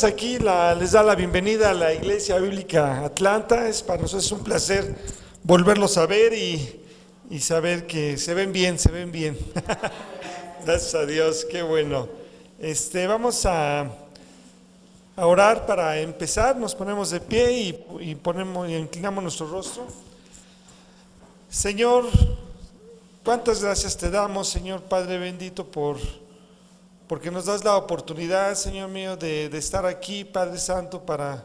estamos aquí, les da la bienvenida a la Iglesia Bíblica Atlanta. Para nosotros es un placer volverlos a ver y saber que se ven bien. Gracias a Dios, qué bueno. Vamos a orar para empezar. Nos ponemos de pie y inclinamos nuestro rostro. Señor, cuántas gracias te damos, Señor Padre bendito, porque nos das la oportunidad, Señor mío, de estar aquí, Padre Santo, para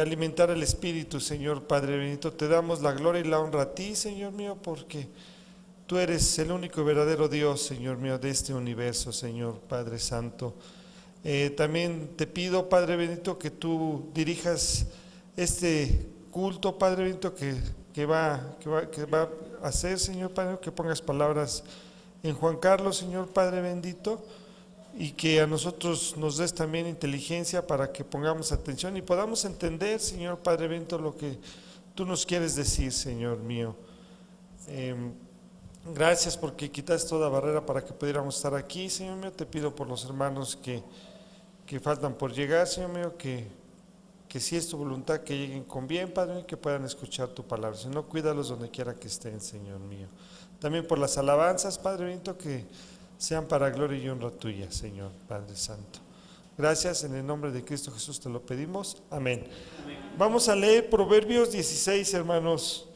alimentar el Espíritu, Señor Padre bendito. Te damos la gloria y la honra a ti, Señor mío, porque tú eres el único y verdadero Dios, Señor mío, de este universo, Señor Padre Santo. También te pido, Padre bendito, que tú dirijas este culto, Padre bendito, que va a hacer, Señor Padre, que pongas palabras en Juan Carlos, Señor Padre bendito, y que a nosotros nos des también inteligencia para que pongamos atención y podamos entender, Señor Padre bendito, lo que tú nos quieres decir, Señor mío. Gracias porque quitas toda barrera para que pudiéramos estar aquí, Señor mío. Te pido por los hermanos que faltan por llegar, Señor mío, que si es tu voluntad que lleguen con bien, Padre mío, que puedan escuchar tu palabra. Si no, cuídalos donde quiera que estén, Señor mío. También por las alabanzas, Padre bendito, que sean para gloria y honra tuya, Señor Padre Santo. Gracias, en el nombre de Cristo Jesús te lo pedimos. Amén. Vamos a leer Proverbios 16, hermanos.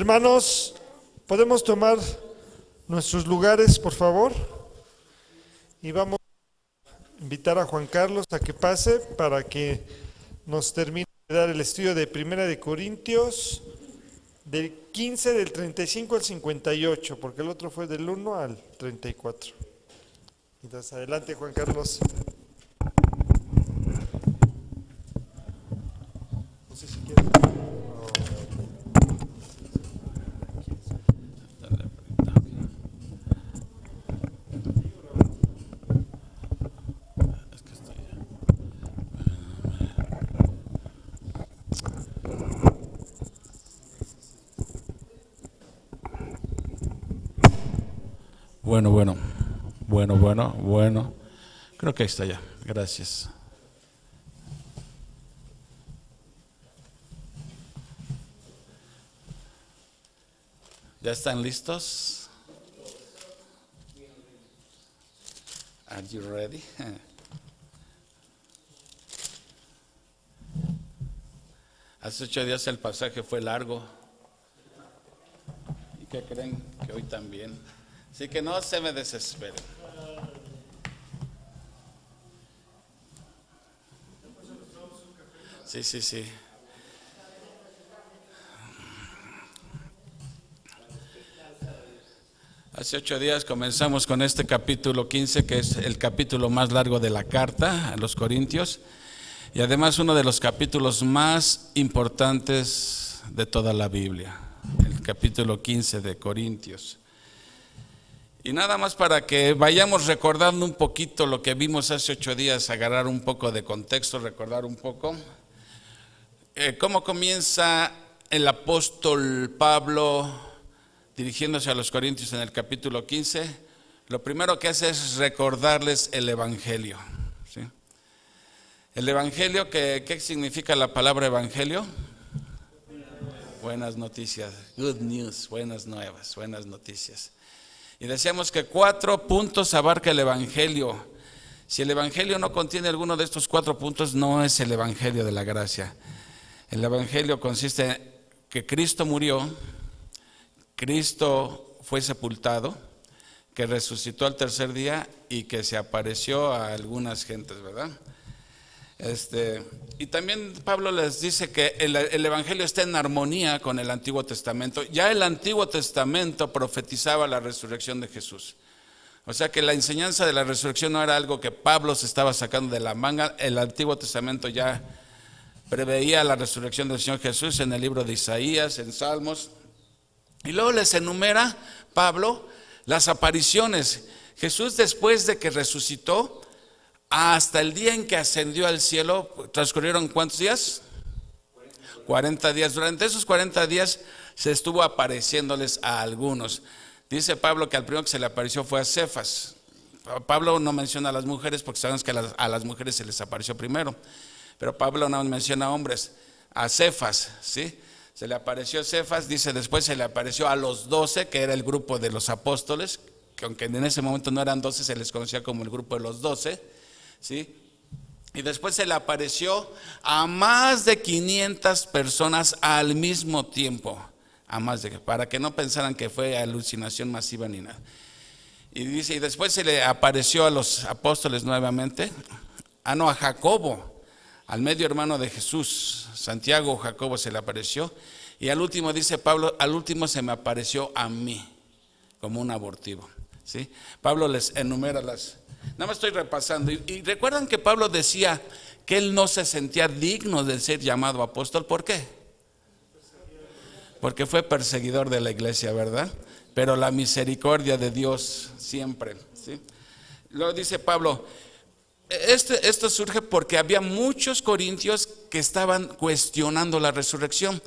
Hermanos, ¿podemos tomar nuestros lugares, por favor? Y vamos invitar a Juan Carlos a que pase para que nos termine de dar el estudio de Primera de Corintios, del 15, del 35 al 58, porque el otro fue del 1 al 34. Entonces, adelante, Juan Carlos. No sé si quieres. Bueno. Creo que ahí está ya. Gracias. ¿Ya están listos? Are you ready? Hace 8 días el pasaje fue largo. ¿Y qué creen? Que hoy también. Así que no se me desesperen. Sí. Hace 8 días comenzamos con este capítulo 15, que es el capítulo más largo de la carta a los Corintios, y además uno de los capítulos más importantes de toda la Biblia, el capítulo 15 de Corintios. Y nada más para que vayamos recordando un poquito lo que vimos hace 8 días, agarrar un poco de contexto, recordar un poco. ¿Cómo comienza el apóstol Pablo dirigiéndose a los Corintios en el capítulo 15? Lo primero que hace es recordarles el Evangelio, ¿sí? El Evangelio, ¿qué significa la palabra Evangelio? Buenas noticias, good news, buenas nuevas, buenas noticias. Y decíamos que 4 puntos abarca el Evangelio. Si el Evangelio no contiene alguno de estos 4 puntos, no es el Evangelio de la gracia. El Evangelio consiste en que Cristo murió, Cristo fue sepultado, que resucitó al tercer día y que se apareció a algunas gentes, ¿verdad? Y también Pablo les dice que el Evangelio está en armonía con el Antiguo Testamento. Ya el Antiguo Testamento profetizaba la resurrección de Jesús. O sea que la enseñanza de la resurrección no era algo que Pablo se estaba sacando de la manga. El Antiguo Testamento ya preveía la resurrección del Señor Jesús en el libro de Isaías, en Salmos. Y luego les enumera Pablo las apariciones. Jesús, después de que resucitó, hasta el día en que ascendió al cielo, transcurrieron ¿cuántos días? 40 días. Durante esos 40 días se estuvo apareciéndoles a algunos. Dice Pablo que al primero que se le apareció fue a Cefas. Pablo no menciona a las mujeres porque sabemos que a las mujeres se les apareció primero. Pero Pablo no menciona a hombres, a Cefas, ¿sí? Se le apareció a Cefas, dice después se le apareció a los 12, que era el grupo de los apóstoles, que aunque en ese momento no eran 12, se les conocía como el grupo de los 12, ¿sí? Y después se le apareció a más de 500 personas al mismo tiempo, para que no pensaran que fue alucinación masiva ni nada. Y dice, y después se le apareció a los apóstoles nuevamente, a Jacobo, al medio hermano de Jesús, Santiago o Jacobo se le apareció. Y al último, dice Pablo, al último se me apareció a mí, como un abortivo, ¿sí? Pablo les enumera nada más estoy repasando. Y recuerdan que Pablo decía que él no se sentía digno de ser llamado apóstol. ¿Por qué? Porque fue perseguidor de la iglesia, ¿verdad? Pero la misericordia de Dios siempre, ¿sí? Luego dice Pablo, esto surge porque había muchos corintios que estaban cuestionando la resurrección,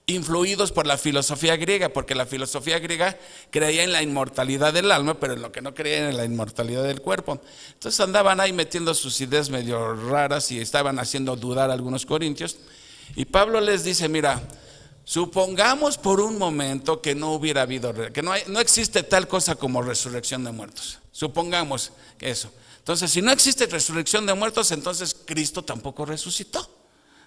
influidos por la filosofía griega, porque la filosofía griega creía en la inmortalidad del alma, pero en lo que no creía en la inmortalidad del cuerpo. Entonces andaban ahí metiendo sus ideas medio raras y estaban haciendo dudar a algunos corintios. Y Pablo les dice, mira, supongamos por un momento que no hubiera habido, que no existe tal cosa como resurrección de muertos. Supongamos que eso. Entonces, si no existe resurrección de muertos, entonces Cristo tampoco resucitó,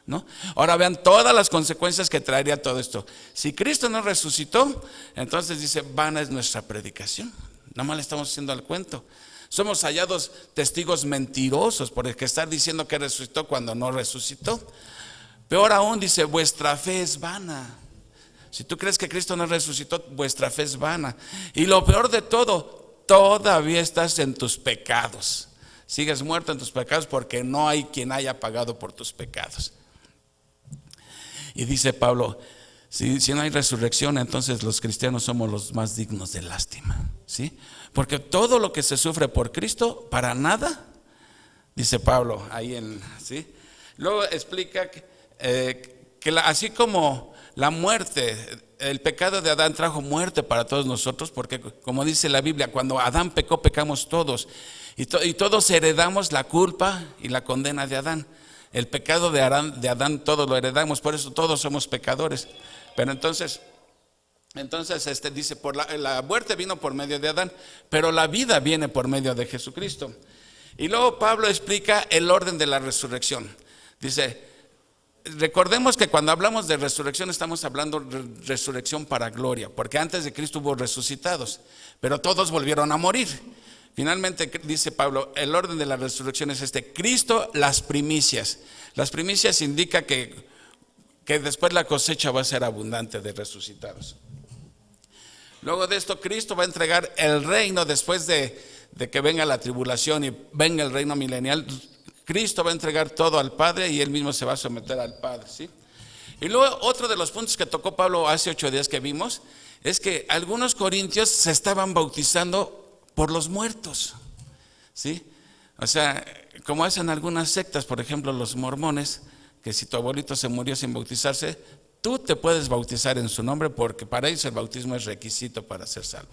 ¿no? Ahora vean todas las consecuencias que traería todo esto. Si Cristo no resucitó, entonces dice, vana es nuestra predicación. Nada más le estamos haciendo al cuento. Somos hallados testigos mentirosos por el que estar diciendo que resucitó cuando no resucitó. Peor aún, dice, vuestra fe es vana. Si tú crees que Cristo no resucitó, vuestra fe es vana. Y lo peor de todo, todavía estás en tus pecados. Sigues muerto en tus pecados porque no hay quien haya pagado por tus pecados. Y dice Pablo, si no hay resurrección, entonces los cristianos somos los más dignos de lástima, ¿sí? Porque todo lo que se sufre por Cristo, para nada, dice Pablo ahí ¿sí? Luego explica así como la muerte, el pecado de Adán trajo muerte para todos nosotros, porque como dice la Biblia, cuando Adán pecó, pecamos todos, y todos heredamos la culpa y la condena de Adán. El pecado de Adán todos lo heredamos, por eso todos somos pecadores. Pero entonces dice, la muerte vino por medio de Adán, pero la vida viene por medio de Jesucristo. Y luego Pablo explica el orden de la resurrección. Dice, recordemos que cuando hablamos de resurrección estamos hablando de resurrección para gloria, porque antes de Cristo hubo resucitados, pero todos volvieron a morir. Finalmente dice Pablo, el orden de la resurrección es Cristo, las primicias. Las primicias indica que después la cosecha va a ser abundante de resucitados. Luego de esto, Cristo va a entregar el reino después de que venga la tribulación y venga el reino milenial. Cristo va a entregar todo al Padre y Él mismo se va a someter al Padre, ¿sí? Y luego otro de los puntos que tocó Pablo hace 8 días que vimos es que algunos corintios se estaban bautizando por los muertos, ¿sí? O sea, como hacen algunas sectas, por ejemplo los mormones, que si tu abuelito se murió sin bautizarse, tú te puedes bautizar en su nombre, porque para ellos el bautismo es requisito para ser salvo.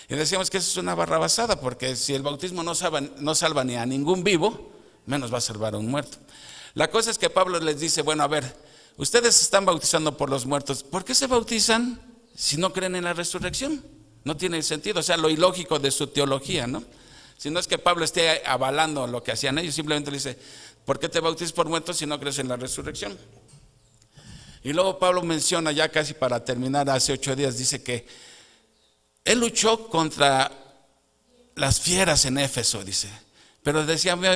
Y decíamos que eso es una barrabasada, porque si el bautismo no salva ni a ningún vivo, menos va a salvar a un muerto. La cosa es que Pablo les dice, bueno, a ver, ustedes se están bautizando por los muertos, ¿por qué se bautizan si no creen en la resurrección? No tiene sentido, o sea, lo ilógico de su teología, ¿no? Si no es que Pablo esté avalando lo que hacían ellos, simplemente le dice, ¿por qué te bautizas por muertos si no crees en la resurrección? Y luego Pablo menciona, ya casi para terminar, hace 8 días, dice que él luchó contra las fieras en Éfeso, dice. Pero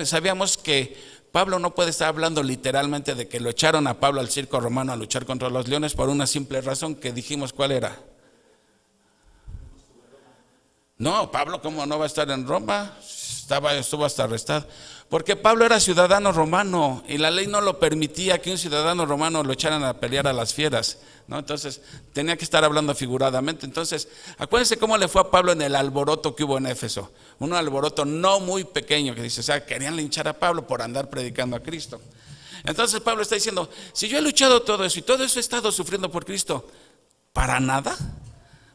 sabíamos que Pablo no puede estar hablando literalmente de que lo echaron a Pablo al circo romano a luchar contra los leones por una simple razón que dijimos, ¿cuál era? No, Pablo, ¿cómo no va a estar en Roma? Estuvo hasta arrestado. Porque Pablo era ciudadano romano y la ley no lo permitía que un ciudadano romano lo echaran a pelear a las fieras, ¿no? Entonces tenía que estar hablando figuradamente. Entonces, acuérdense cómo le fue a Pablo en el alboroto que hubo en Éfeso. Un alboroto no muy pequeño, que dice, o sea, querían linchar a Pablo por andar predicando a Cristo. Entonces Pablo está diciendo, si yo he luchado todo eso y todo eso he estado sufriendo por Cristo, ¿para nada?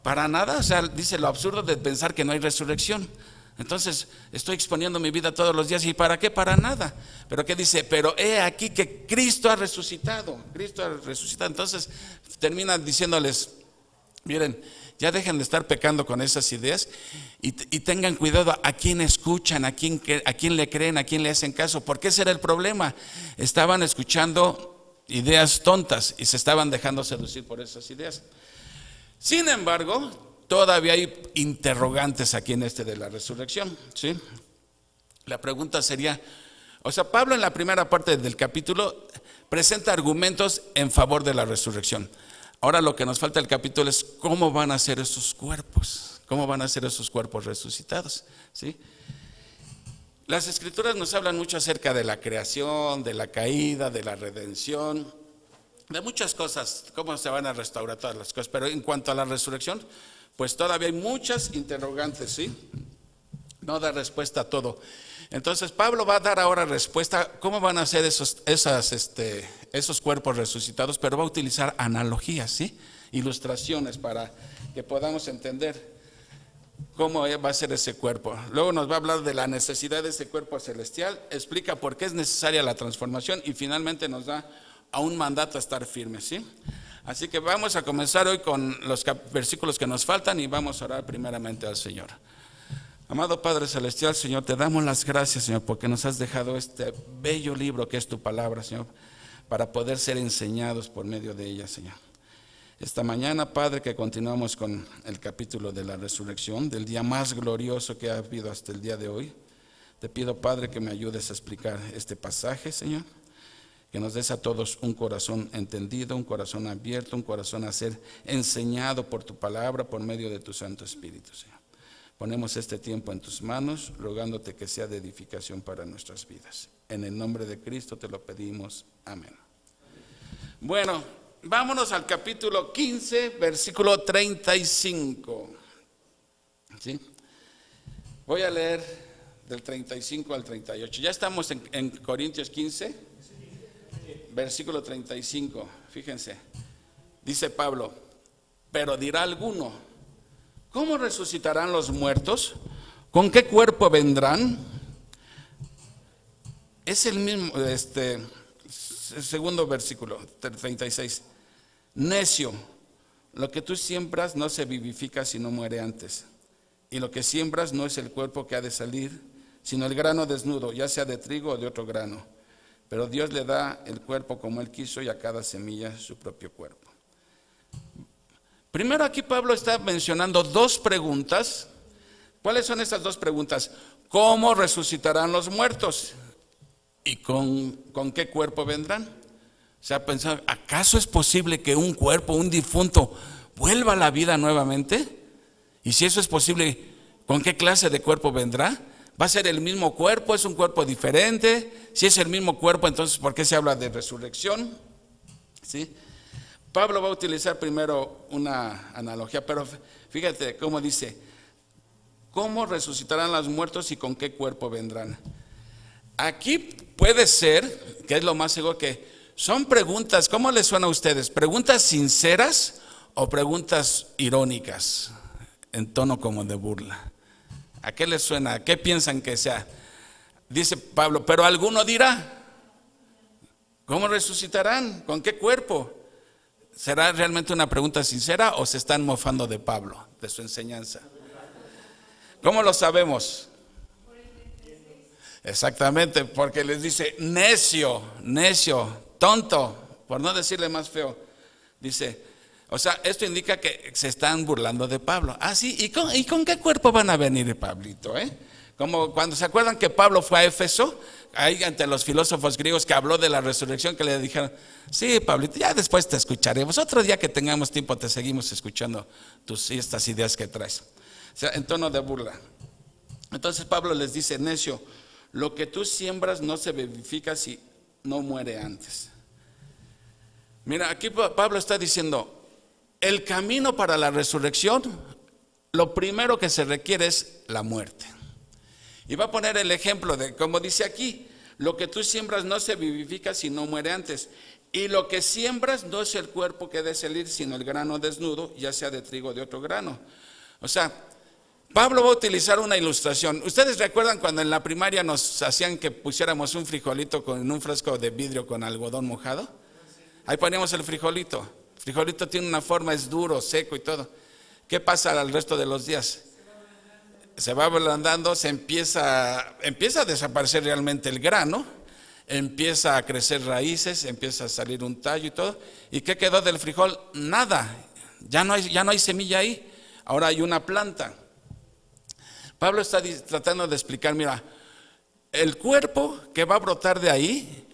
Para nada, o sea, dice lo absurdo de pensar que no hay resurrección. Entonces estoy exponiendo mi vida todos los días, ¿y para qué? Para nada. Pero ¿qué dice? Pero he aquí que Cristo ha resucitado. Cristo ha resucitado. Entonces termina diciéndoles, miren, ya dejen de estar pecando con esas ideas y tengan cuidado a quién escuchan, a quién le creen, a quién le hacen caso. Porque ese era el problema. Estaban escuchando ideas tontas y se estaban dejando seducir por esas ideas. Sin embargo, todavía hay interrogantes aquí en de la resurrección, ¿sí? La pregunta sería, o sea, Pablo en la primera parte del capítulo presenta argumentos en favor de la resurrección. Ahora lo que nos falta del capítulo es cómo van a ser esos cuerpos, cómo van a ser esos cuerpos resucitados, ¿sí? Las escrituras nos hablan mucho acerca de la creación, de la caída, de la redención, de muchas cosas, cómo se van a restaurar todas las cosas. Pero en cuanto a la resurrección, pues todavía hay muchas interrogantes, ¿sí? No da respuesta a todo. Entonces Pablo va a dar ahora respuesta, cómo van a ser esos cuerpos resucitados, pero va a utilizar analogías, ¿sí? Ilustraciones para que podamos entender cómo va a ser ese cuerpo. Luego nos va a hablar de la necesidad de ese cuerpo celestial, explica por qué es necesaria la transformación y finalmente nos da a un mandato a estar firmes, ¿sí? Así que vamos a comenzar hoy con los versículos que nos faltan y vamos a orar primeramente al Señor. Amado Padre Celestial, Señor, te damos las gracias, Señor, porque nos has dejado este bello libro que es tu palabra, Señor, para poder ser enseñados por medio de ella, Señor. esta mañana, Padre, que continuamos con el capítulo de la resurrección, del día más glorioso que ha habido hasta el día de hoy. Te pido, Padre, que me ayudes a explicar este pasaje, Señor, que nos des a todos un corazón entendido, un corazón abierto, un corazón a ser enseñado por tu palabra, por medio de tu Santo Espíritu, Señor. Ponemos este tiempo en tus manos, rogándote que sea de edificación para nuestras vidas. En el nombre de Cristo te lo pedimos. Amén. Bueno, vámonos al capítulo 15, versículo 35. ¿Sí? Voy a leer del 35 al 38. Ya estamos en Corintios 15, versículo 35. Fíjense, dice Pablo: pero dirá alguno, ¿cómo resucitarán los muertos? ¿Con qué cuerpo vendrán? Es el mismo, segundo versículo, 36. Necio, lo que tú siembras no se vivifica si no muere antes. Y lo que siembras no es el cuerpo que ha de salir, sino el grano desnudo, ya sea de trigo o de otro grano. Pero Dios le da el cuerpo como Él quiso y a cada semilla su propio cuerpo. Primero aquí Pablo está mencionando dos preguntas. ¿Cuáles son esas dos preguntas? ¿Cómo resucitarán los muertos? ¿Y con qué cuerpo vendrán? O sea, pensar, ¿acaso es posible que un cuerpo, un difunto, vuelva a la vida nuevamente? Y si eso es posible, ¿con qué clase de cuerpo vendrá? ¿Va a ser el mismo cuerpo? ¿Es un cuerpo diferente? Si es el mismo cuerpo, entonces ¿por qué se habla de resurrección? ¿Sí? Pablo va a utilizar primero una analogía, pero fíjate cómo dice: ¿cómo resucitarán los muertos y con qué cuerpo vendrán? Aquí puede ser, que es lo más seguro, que son preguntas, ¿cómo les suena a ustedes? ¿Preguntas sinceras o preguntas irónicas, en tono como de burla? ¿A qué les suena? ¿A qué piensan que sea? Dice Pablo, pero alguno dirá, ¿cómo resucitarán? ¿Con qué cuerpo? ¿Será realmente una pregunta sincera o se están mofando de Pablo, de su enseñanza? ¿Cómo lo sabemos? Exactamente, porque les dice necio, tonto, por no decirle más feo. Dice, o sea, esto indica que se están burlando de Pablo. Ah, sí, ¿y con qué cuerpo van a venir, Pablito? Como cuando se acuerdan que Pablo fue a Éfeso, ahí ante los filósofos griegos, que habló de la resurrección, que le dijeron, sí, Pablito, ya después te escucharemos, otro día que tengamos tiempo te seguimos escuchando estas ideas que traes. O sea, en tono de burla. Entonces Pablo les dice, necio, lo que tú siembras no se vivifica si no muere antes. Mira, aquí Pablo está diciendo, el camino para la resurrección, lo primero que se requiere es la muerte. Y va a poner el ejemplo de, como dice aquí, lo que tú siembras no se vivifica si no muere antes. Y lo que siembras no es el cuerpo que ha de salir, sino el grano desnudo, ya sea de trigo o de otro grano. O sea, Pablo va a utilizar una ilustración. ¿Ustedes recuerdan cuando en la primaria nos hacían que pusiéramos un frijolito en un frasco de vidrio con algodón mojado? Ahí poníamos el frijolito. El frijolito tiene una forma, es duro, seco y todo. ¿Qué pasa al resto de los días? Se va ablandando, empieza a desaparecer realmente el grano, empieza a crecer raíces, empieza a salir un tallo y todo. ¿Y qué quedó del frijol? Nada. Ya no hay semilla ahí. Ahora hay una planta. Pablo está tratando de explicar, mira, el cuerpo que va a brotar de ahí,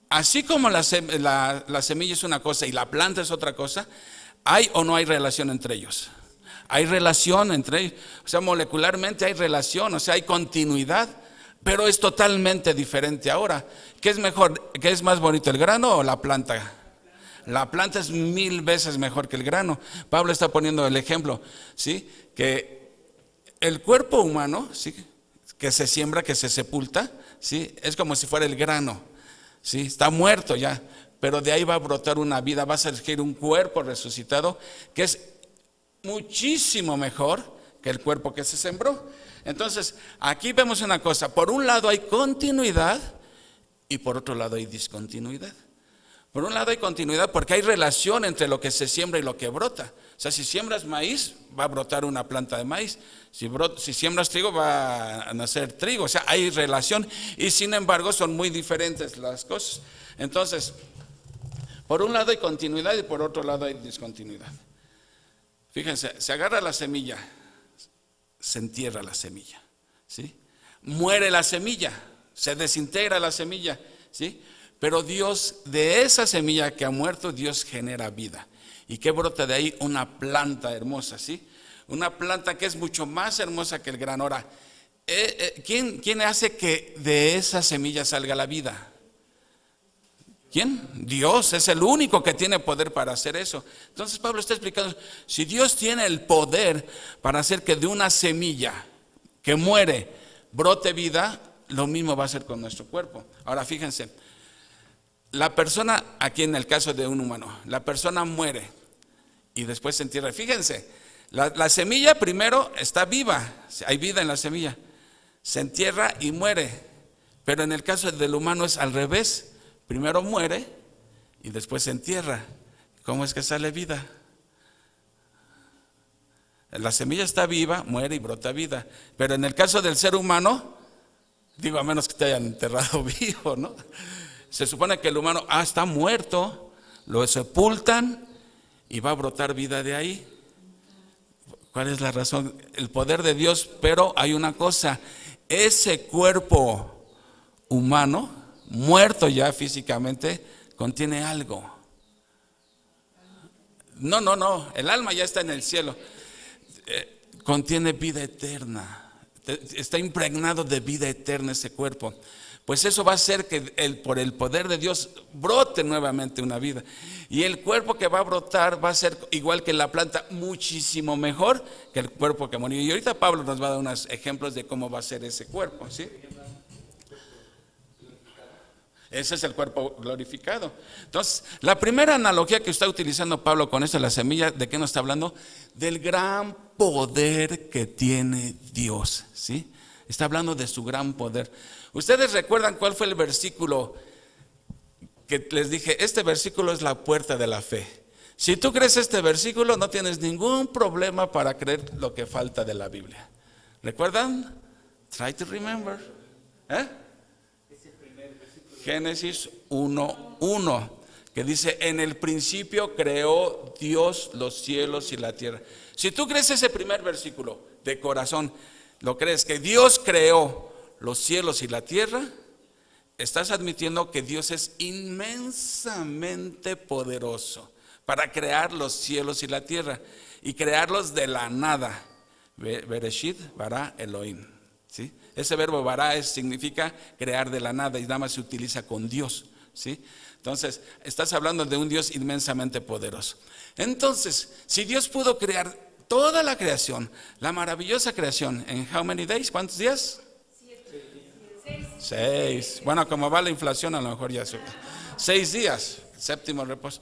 así como la semilla es una cosa y la planta es otra cosa, ¿hay o no hay relación entre ellos? Hay relación entre ellos, o sea, molecularmente hay relación, o sea, hay continuidad, pero es totalmente diferente ahora. ¿Qué es mejor? ¿Qué es más bonito, el grano o la planta? La planta es 1000 veces mejor que el grano. Pablo está poniendo el ejemplo, ¿sí? Que el cuerpo humano, ¿sí?, que se siembra, que se sepulta, ¿sí?, es como si fuera el grano, ¿sí? Está muerto ya, pero de ahí va a brotar una vida, va a surgir un cuerpo resucitado que es muchísimo mejor que el cuerpo que se sembró. Entonces, aquí vemos una cosa, por un lado hay continuidad y por otro lado hay discontinuidad. Por un lado hay continuidad porque hay relación entre lo que se siembra y lo que brota. O sea, si siembras maíz, va a brotar una planta de maíz. Si siembras trigo, va a nacer trigo. O sea, hay relación y sin embargo son muy diferentes las cosas. Entonces, Por un lado hay continuidad y por otro lado hay discontinuidad. Fíjense, se agarra la semilla, se entierra la semilla, ¿sí? Muere la semilla, se desintegra la semilla, ¿sí? Pero Dios, de esa semilla que ha muerto, Dios genera vida. ¿Y qué brota de ahí? Una planta hermosa, ¿sí? Una planta que es mucho más hermosa que el grano. Ahora, ¿quién hace que de esa semilla salga la vida? ¿Quién? Dios es el único que tiene poder para hacer eso. Entonces Pablo está explicando, si Dios tiene el poder para hacer que de una semilla que muere brote vida, lo mismo va a hacer con nuestro cuerpo. Ahora fíjense, la persona, aquí en el caso de un humano, la persona muere y después se entierra. Fíjense, la semilla primero está viva, hay vida en la semilla, se entierra y muere. Pero en el caso del humano es al revés, primero muere y después se entierra. ¿Cómo es que sale vida? La semilla está viva, muere y brota vida. Pero en el caso del ser humano, digo, a menos que te hayan enterrado vivo, ¿no? Se supone que el humano está muerto, lo sepultan y va a brotar vida de ahí. ¿Cuál es la razón? El poder de Dios, pero hay una cosa, ese cuerpo humano, muerto ya físicamente, contiene algo. No, el alma ya está en el cielo. Contiene vida eterna, está impregnado de vida eterna ese cuerpo. Pues eso va a hacer que por el poder de Dios brote nuevamente una vida. Y el cuerpo que va a brotar va a ser igual que la planta, muchísimo mejor que el cuerpo que murió. Y ahorita Pablo nos va a dar unos ejemplos de cómo va a ser ese cuerpo, ¿sí? Ese es el cuerpo glorificado. Entonces, la primera analogía que está utilizando Pablo con esto de la semilla, ¿de qué nos está hablando? Del gran poder que tiene Dios, ¿sí? Está hablando de su gran poder. ¿Ustedes recuerdan cuál fue el versículo que les dije? Este versículo es la puerta de la fe. Si tú crees este versículo, no tienes ningún problema para creer lo que falta de la Biblia. ¿Recuerdan? Try to remember. Génesis 1:1, que dice, en el principio creó Dios los cielos y la tierra. Si tú crees ese primer versículo de corazón, lo crees que Dios creó los cielos y la tierra, estás admitiendo que Dios es inmensamente poderoso para crear los cielos y la tierra y crearlos de la nada. Bereshit bara Elohim, ¿sí? Ese verbo bara significa crear de la nada y nada más se utiliza con Dios, ¿sí? Entonces, estás hablando de un Dios inmensamente poderoso. Entonces, si Dios pudo crear toda la creación, la maravillosa creación, ¿en how many days? ¿Cuántos días? 6. Bueno, como va la inflación, a lo mejor ya 6 días, séptimo reposo.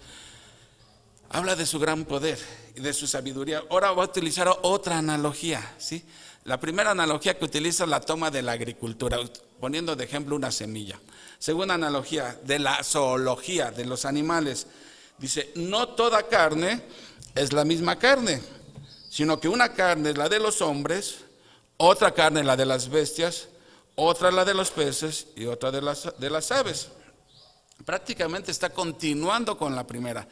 Habla de su gran poder y de su sabiduría. Ahora voy a utilizar otra analogía, ¿sí? La primera analogía que utiliza la toma de la agricultura, poniendo de ejemplo una semilla. Segunda analogía, de la zoología, de los animales. Dice, no toda carne es la misma carne, sino que una carne es la de los hombres, otra carne es la de las bestias, otra la de los peces y otra de las aves. Prácticamente está continuando con la primera.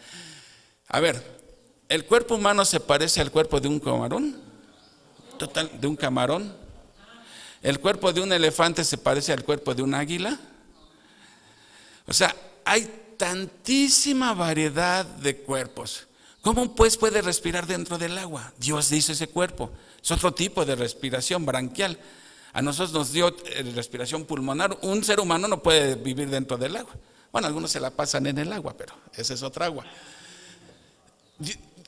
A ver, ¿el cuerpo humano se parece al cuerpo de un camarón? De un camarón. ¿El cuerpo de un elefante se parece al cuerpo de un águila? O sea, hay tantísima variedad de cuerpos. ¿Cómo un pez puede respirar dentro del agua? Dios hizo ese cuerpo. Es otro tipo de respiración branquial. A nosotros nos dio respiración pulmonar. Un ser humano no puede vivir dentro del agua. Bueno, algunos se la pasan en el agua, pero esa es otra agua.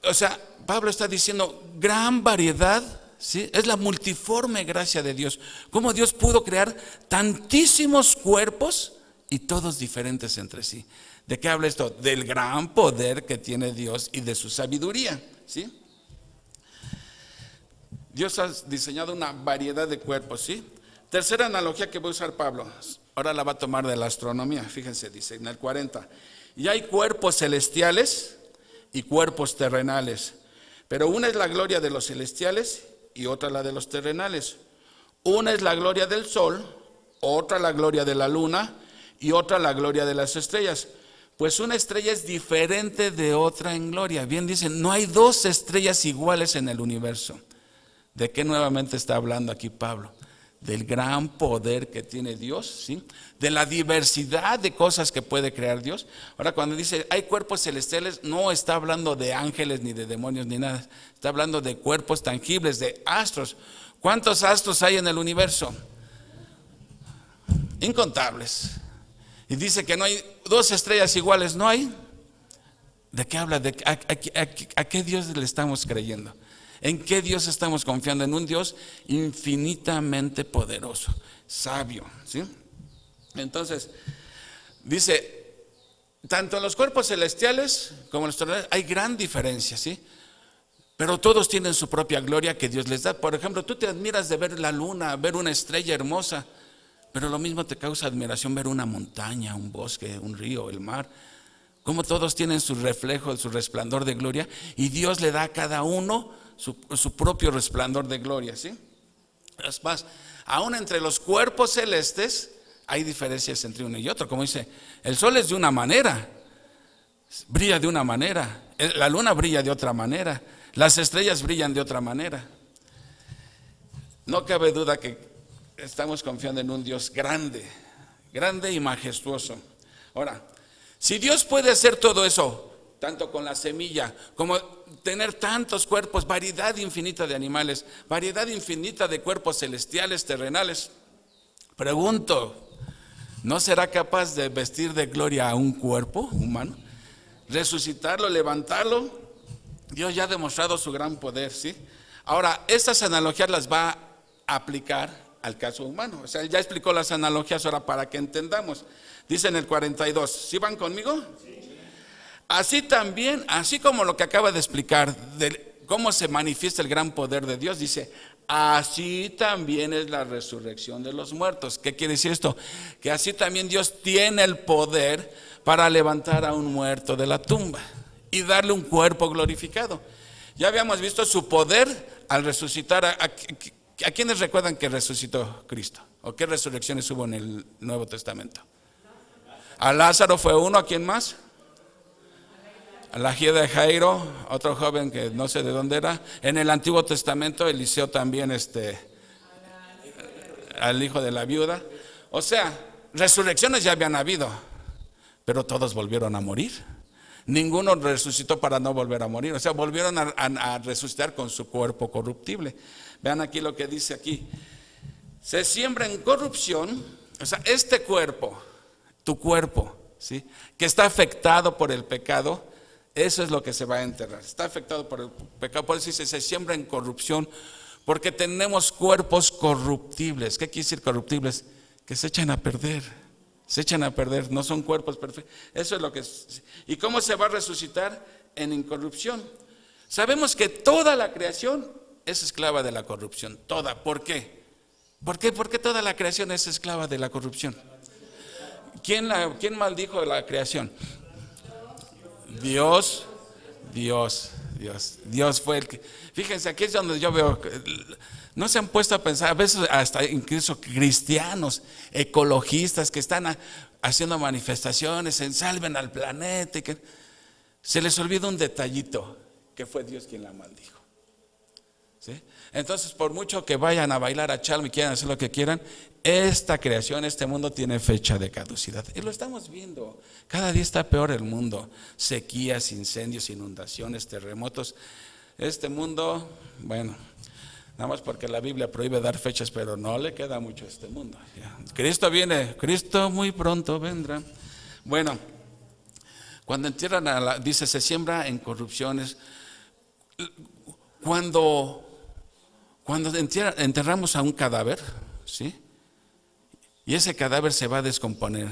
O sea, Pablo está diciendo gran variedad, ¿sí? Es la multiforme gracia de Dios. Cómo Dios pudo crear tantísimos cuerpos y todos diferentes entre sí. ¿De qué habla esto? Del gran poder que tiene Dios y de su sabiduría, ¿sí? Dios ha diseñado una variedad de cuerpos, ¿sí? Tercera analogía que va a usar Pablo, ahora la va a tomar de la astronomía. Fíjense, dice en el 40, y hay cuerpos celestiales y cuerpos terrenales, pero una es la gloria de los celestiales y otra la de los terrenales. Una es la gloria del sol, otra la gloria de la luna y otra la gloria de las estrellas. Pues una estrella es diferente de otra en gloria. Bien dicen, no hay dos estrellas iguales en el universo. ¿De qué nuevamente está hablando aquí Pablo? Del gran poder que tiene Dios, ¿sí? De la diversidad de cosas que puede crear Dios. Ahora, cuando dice hay cuerpos celestiales, no está hablando de ángeles ni de demonios ni nada. Está hablando de cuerpos tangibles, de astros. ¿Cuántos astros hay en el universo? Incontables. Y dice que no hay dos estrellas iguales, ¿no hay? ¿De qué habla? ¿A qué Dios le estamos creyendo? ¿En qué Dios estamos confiando? En un Dios infinitamente poderoso, sabio, ¿sí? Entonces, dice, tanto en los cuerpos celestiales como en los terrenales hay gran diferencia, ¿sí? Pero todos tienen su propia gloria que Dios les da. Por ejemplo, tú te admiras de ver la luna, ver una estrella hermosa, pero lo mismo te causa admiración ver una montaña, un bosque, un río, el mar. Como todos tienen su reflejo, su resplandor de gloria, y Dios le da a cada uno su propio resplandor de gloria, ¿sí? Es más, aún entre los cuerpos celestes hay diferencias entre uno y otro. Como dice, el sol es de una manera, brilla de una manera, la luna brilla de otra manera, las estrellas brillan de otra manera. No cabe duda que estamos confiando en un Dios grande, grande y majestuoso. Ahora, si Dios puede hacer todo eso, tanto con la semilla, como tener tantos cuerpos, variedad infinita de animales, variedad infinita de cuerpos celestiales, terrenales, pregunto, ¿no será capaz de vestir de gloria a un cuerpo humano? Resucitarlo, levantarlo. Dios ya ha demostrado su gran poder, ¿sí? Ahora, estas analogías las va a aplicar al caso humano. O sea, él ya explicó las analogías ahora para que entendamos. Dice en el 42, ¿sí van conmigo? Sí. Así también, así como lo que acaba de explicar, de cómo se manifiesta el gran poder de Dios, dice, así también es la resurrección de los muertos. ¿Qué quiere decir esto? Que así también Dios tiene el poder para levantar a un muerto de la tumba y darle un cuerpo glorificado. Ya habíamos visto su poder al resucitar. ¿A quiénes recuerdan que resucitó Cristo? ¿O qué resurrecciones hubo en el Nuevo Testamento? A Lázaro fue uno. ¿A quién más? A la hija de Jairo, otro joven que no sé de dónde era. En el Antiguo Testamento Eliseo también al hijo de la viuda. O sea, resurrecciones ya habían habido, pero todos volvieron a morir. Ninguno resucitó para no volver a morir. O sea, volvieron a resucitar con su cuerpo corruptible. Vean aquí lo que dice aquí. Se siembra en corrupción. O sea, este cuerpo, tu cuerpo, ¿sí?, que está afectado por el pecado, eso es lo que se va a enterrar. Está afectado por el pecado. Por eso dice, se siembra en corrupción, porque tenemos cuerpos corruptibles. ¿Qué quiere decir corruptibles? Que se echan a perder. Se echan a perder, no son cuerpos perfectos. Eso es lo que es. ¿Y cómo se va a resucitar? En incorrupción. Sabemos que toda la creación es esclava de la corrupción. Toda. ¿Por qué? ¿Por qué toda la creación es esclava de la corrupción? ¿Quién maldijo la creación? Dios fue el que. Fíjense, aquí es donde yo veo, no se han puesto a pensar, a veces hasta incluso cristianos, ecologistas que están haciendo manifestaciones en salven al planeta, y que se les olvida un detallito, que fue Dios quien la maldijo, ¿sí? Entonces, por mucho que vayan a bailar a Chalma y quieran hacer lo que quieran, esta creación, este mundo tiene fecha de caducidad. Y lo estamos viendo. Cada día está peor el mundo. Sequías, incendios, inundaciones, terremotos. Este mundo, bueno, nada más porque la Biblia prohíbe dar fechas, pero no le queda mucho a este mundo. Cristo viene, Cristo muy pronto vendrá. Bueno, cuando entierran dice, se siembra en corrupciones. Cuando enterramos a un cadáver, ¿sí?, y ese cadáver se va a descomponer,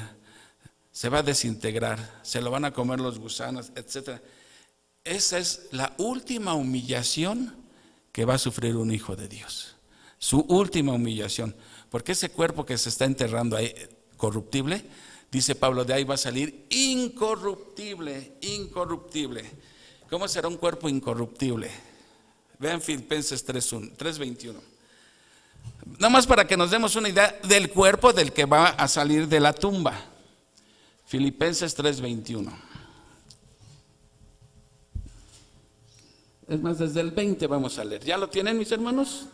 se va a desintegrar, se lo van a comer los gusanos, etc. Esa es la última humillación que va a sufrir un hijo de Dios. Su última humillación. Porque ese cuerpo que se está enterrando ahí, corruptible, dice Pablo, de ahí va a salir incorruptible, incorruptible. ¿Cómo será un cuerpo incorruptible? Vean Filipenses 3:21. Nada más para que nos demos una idea del cuerpo del que va a salir de la tumba. Filipenses 3:21. Es más, desde el 20 vamos a leer. ¿Ya lo tienen, mis hermanos?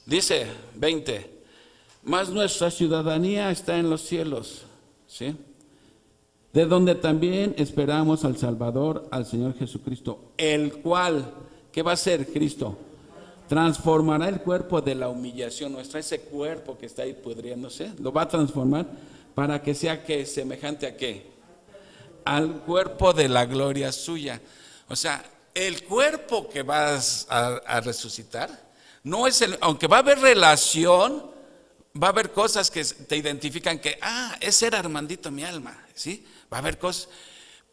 Dice 20. Mas nuestra ciudadanía está en los cielos, ¿sí? De donde también esperamos al Salvador, al Señor Jesucristo, el cual, ¿qué va a hacer Cristo? Transformará el cuerpo de la humillación nuestra, ese cuerpo que está ahí pudriéndose, lo va a transformar para que sea que semejante a qué, al cuerpo de la gloria suya. O sea, el cuerpo que vas a resucitar no es aunque va a haber relación, va a haber cosas que te identifican que, ese era Armandito, mi alma, ¿sí? Va a haber cosas,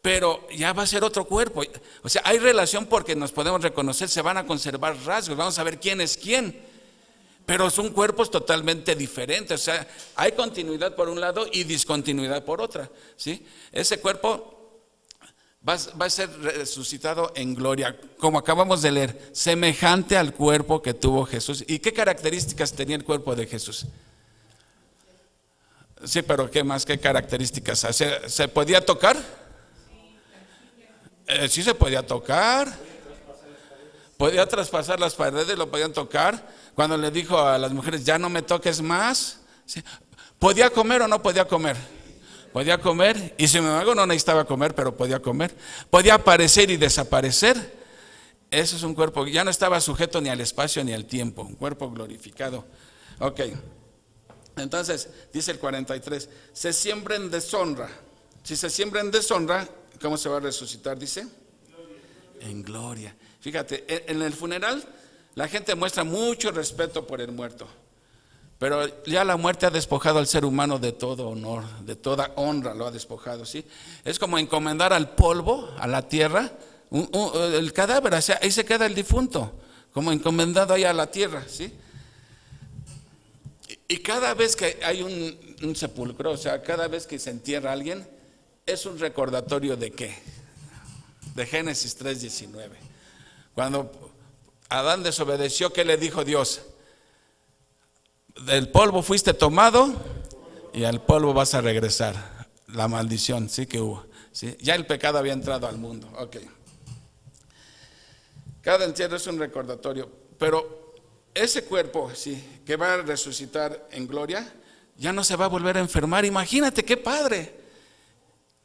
pero ya va a ser otro cuerpo. O sea, hay relación porque nos podemos reconocer, se van a conservar rasgos, vamos a ver quién es quién, pero son cuerpos totalmente diferentes. O sea, hay continuidad por un lado y discontinuidad por otra, ¿sí? Ese cuerpo va a ser resucitado en gloria, como acabamos de leer, semejante al cuerpo que tuvo Jesús. ¿Y qué características tenía el cuerpo de Jesús? Sí, pero ¿qué más? ¿Qué características? ¿Se podía tocar? Sí, se podía tocar. Podía traspasar las paredes, lo podían tocar. Cuando le dijo a las mujeres, ya no me toques más. ¿Sí? ¿Podía comer o no podía comer? Podía comer, y sin embargo no necesitaba comer, pero podía comer. Podía aparecer y desaparecer. Eso es un cuerpo, ya no estaba sujeto ni al espacio ni al tiempo, un cuerpo glorificado. Ok, entonces dice el 43, se siembra en deshonra. Si se siembra en deshonra, ¿cómo se va a resucitar? Dice, en gloria. Fíjate, en el funeral la gente muestra mucho respeto por el muerto. Pero ya la muerte ha despojado al ser humano de todo honor, de toda honra lo ha despojado, ¿sí? Es como encomendar al polvo, a la tierra, el cadáver, o sea, ahí se queda el difunto, como encomendado ahí a la tierra, ¿sí? Y cada vez que hay un sepulcro, o sea, cada vez que se entierra a alguien, es un recordatorio de ¿qué? De Génesis 3:19. Cuando Adán desobedeció, ¿qué le dijo Dios? Del polvo fuiste tomado y al polvo vas a regresar. La maldición, sí que hubo, ¿sí? Ya el pecado había entrado al mundo. Ok. Cada entierro es un recordatorio, pero ese cuerpo, sí, que va a resucitar en gloria, ya no se va a volver a enfermar. Imagínate qué padre.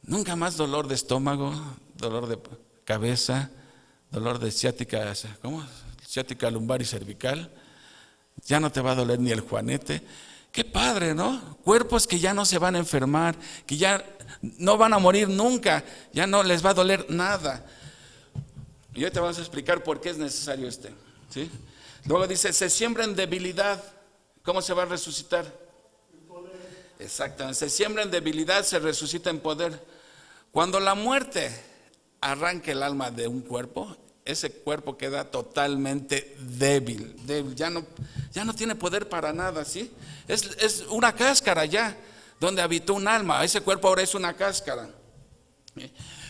Nunca más dolor de estómago, dolor de cabeza, dolor de ciática, ¿cómo? Ciática lumbar y cervical. Ya no te va a doler ni el juanete. Qué padre, ¿no? Cuerpos que ya no se van a enfermar, que ya no van a morir nunca, ya no les va a doler nada. Y hoy te vamos a explicar por qué es necesario ¿sí? Luego dice, se siembra en debilidad. ¿Cómo se va a resucitar? En poder. Exactamente, se siembra en debilidad, se resucita en poder. Cuando la muerte arranca el alma de un cuerpo, ese cuerpo queda totalmente débil, ya no tiene poder para nada, ¿sí? Es una cáscara ya, donde habitó un alma. Ese cuerpo ahora es una cáscara.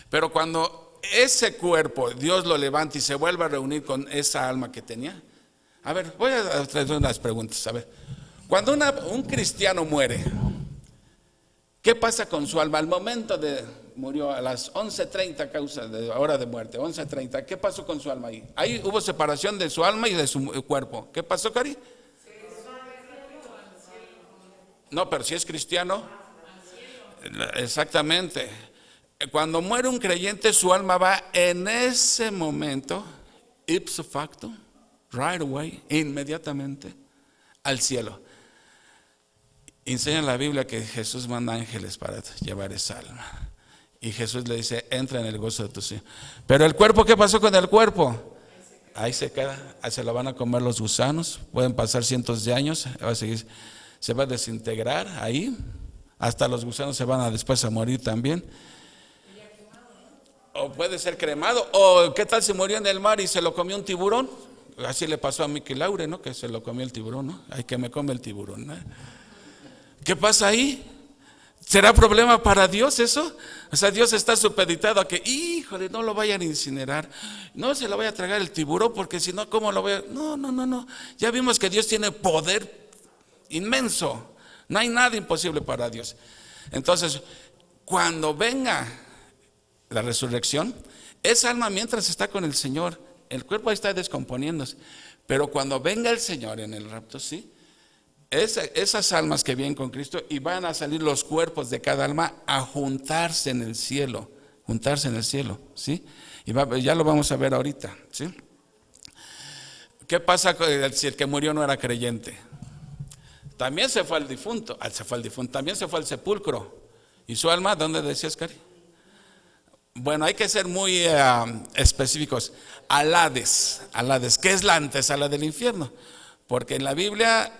Pero cuando ese cuerpo Dios lo levanta y se vuelve a reunir con esa alma que tenía. A ver, voy a traer unas preguntas. A ver, cuando un cristiano muere, ¿qué pasa con su alma? Al momento murió a las 11:30 causa de hora de muerte, 11:30. ¿Qué pasó con su alma ahí? Ahí hubo separación de su alma y de su cuerpo. ¿Qué pasó, Cari? No, pero si es cristiano. Exactamente. Cuando muere un creyente, su alma va en ese momento, ipso facto, right away, inmediatamente, al cielo. Enseña en la Biblia que Jesús manda ángeles para llevar esa alma. Y Jesús le dice, entra en el gozo de tu Señor. Pero el cuerpo, ¿qué pasó con el cuerpo? Ahí se queda, ahí se lo van a comer los gusanos. Pueden pasar cientos de años, se va a desintegrar ahí. Hasta los gusanos se van después a morir también. O puede ser cremado. O ¿qué tal si murió en el mar y se lo comió un tiburón? Así le pasó a Mickey Laure, ¿no? Que se lo comió el tiburón, ¿no? Ay, que me come el tiburón, ¿no? ¿Qué pasa ahí? ¿Será problema para Dios eso? O sea, Dios está supeditado a que, híjole, no lo vayan a incinerar, no se lo vaya a tragar el tiburón, porque si no, ¿cómo lo voy a...? No. Ya vimos que Dios tiene poder inmenso. No hay nada imposible para Dios. Entonces, cuando venga la resurrección, esa alma mientras está con el Señor, el cuerpo está descomponiéndose, pero cuando venga el Señor en el rapto, ¿sí? Esas almas que vienen con Cristo, y van a salir los cuerpos de cada alma a juntarse en el cielo, ¿sí? Y ya lo vamos a ver ahorita, ¿sí? ¿Qué pasa si el que murió no era creyente? También se fue al difunto, también se fue al sepulcro. ¿Y su alma dónde decías, Cari? Bueno, hay que ser muy específicos. Al Hades, que es la antesala del infierno. Porque en la Biblia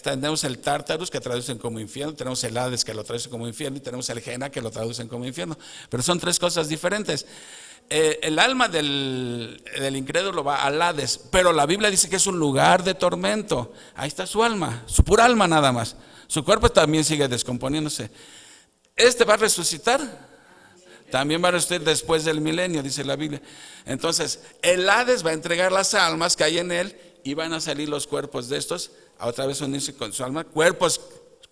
tenemos el Tártarus, que traducen como infierno, tenemos el Hades, que lo traducen como infierno, y tenemos el Gehenna, que lo traducen como infierno. Pero son tres cosas diferentes. El alma del incrédulo va al Hades, pero la Biblia dice que es un lugar de tormento. Ahí está su alma, su pura alma nada más. Su cuerpo también sigue descomponiéndose. Este va a resucitar. También va a resucitar después del milenio, dice la Biblia. Entonces, el Hades va a entregar las almas que hay en él, y van a salir los cuerpos de estos a otra vez unirse con su alma. Cuerpos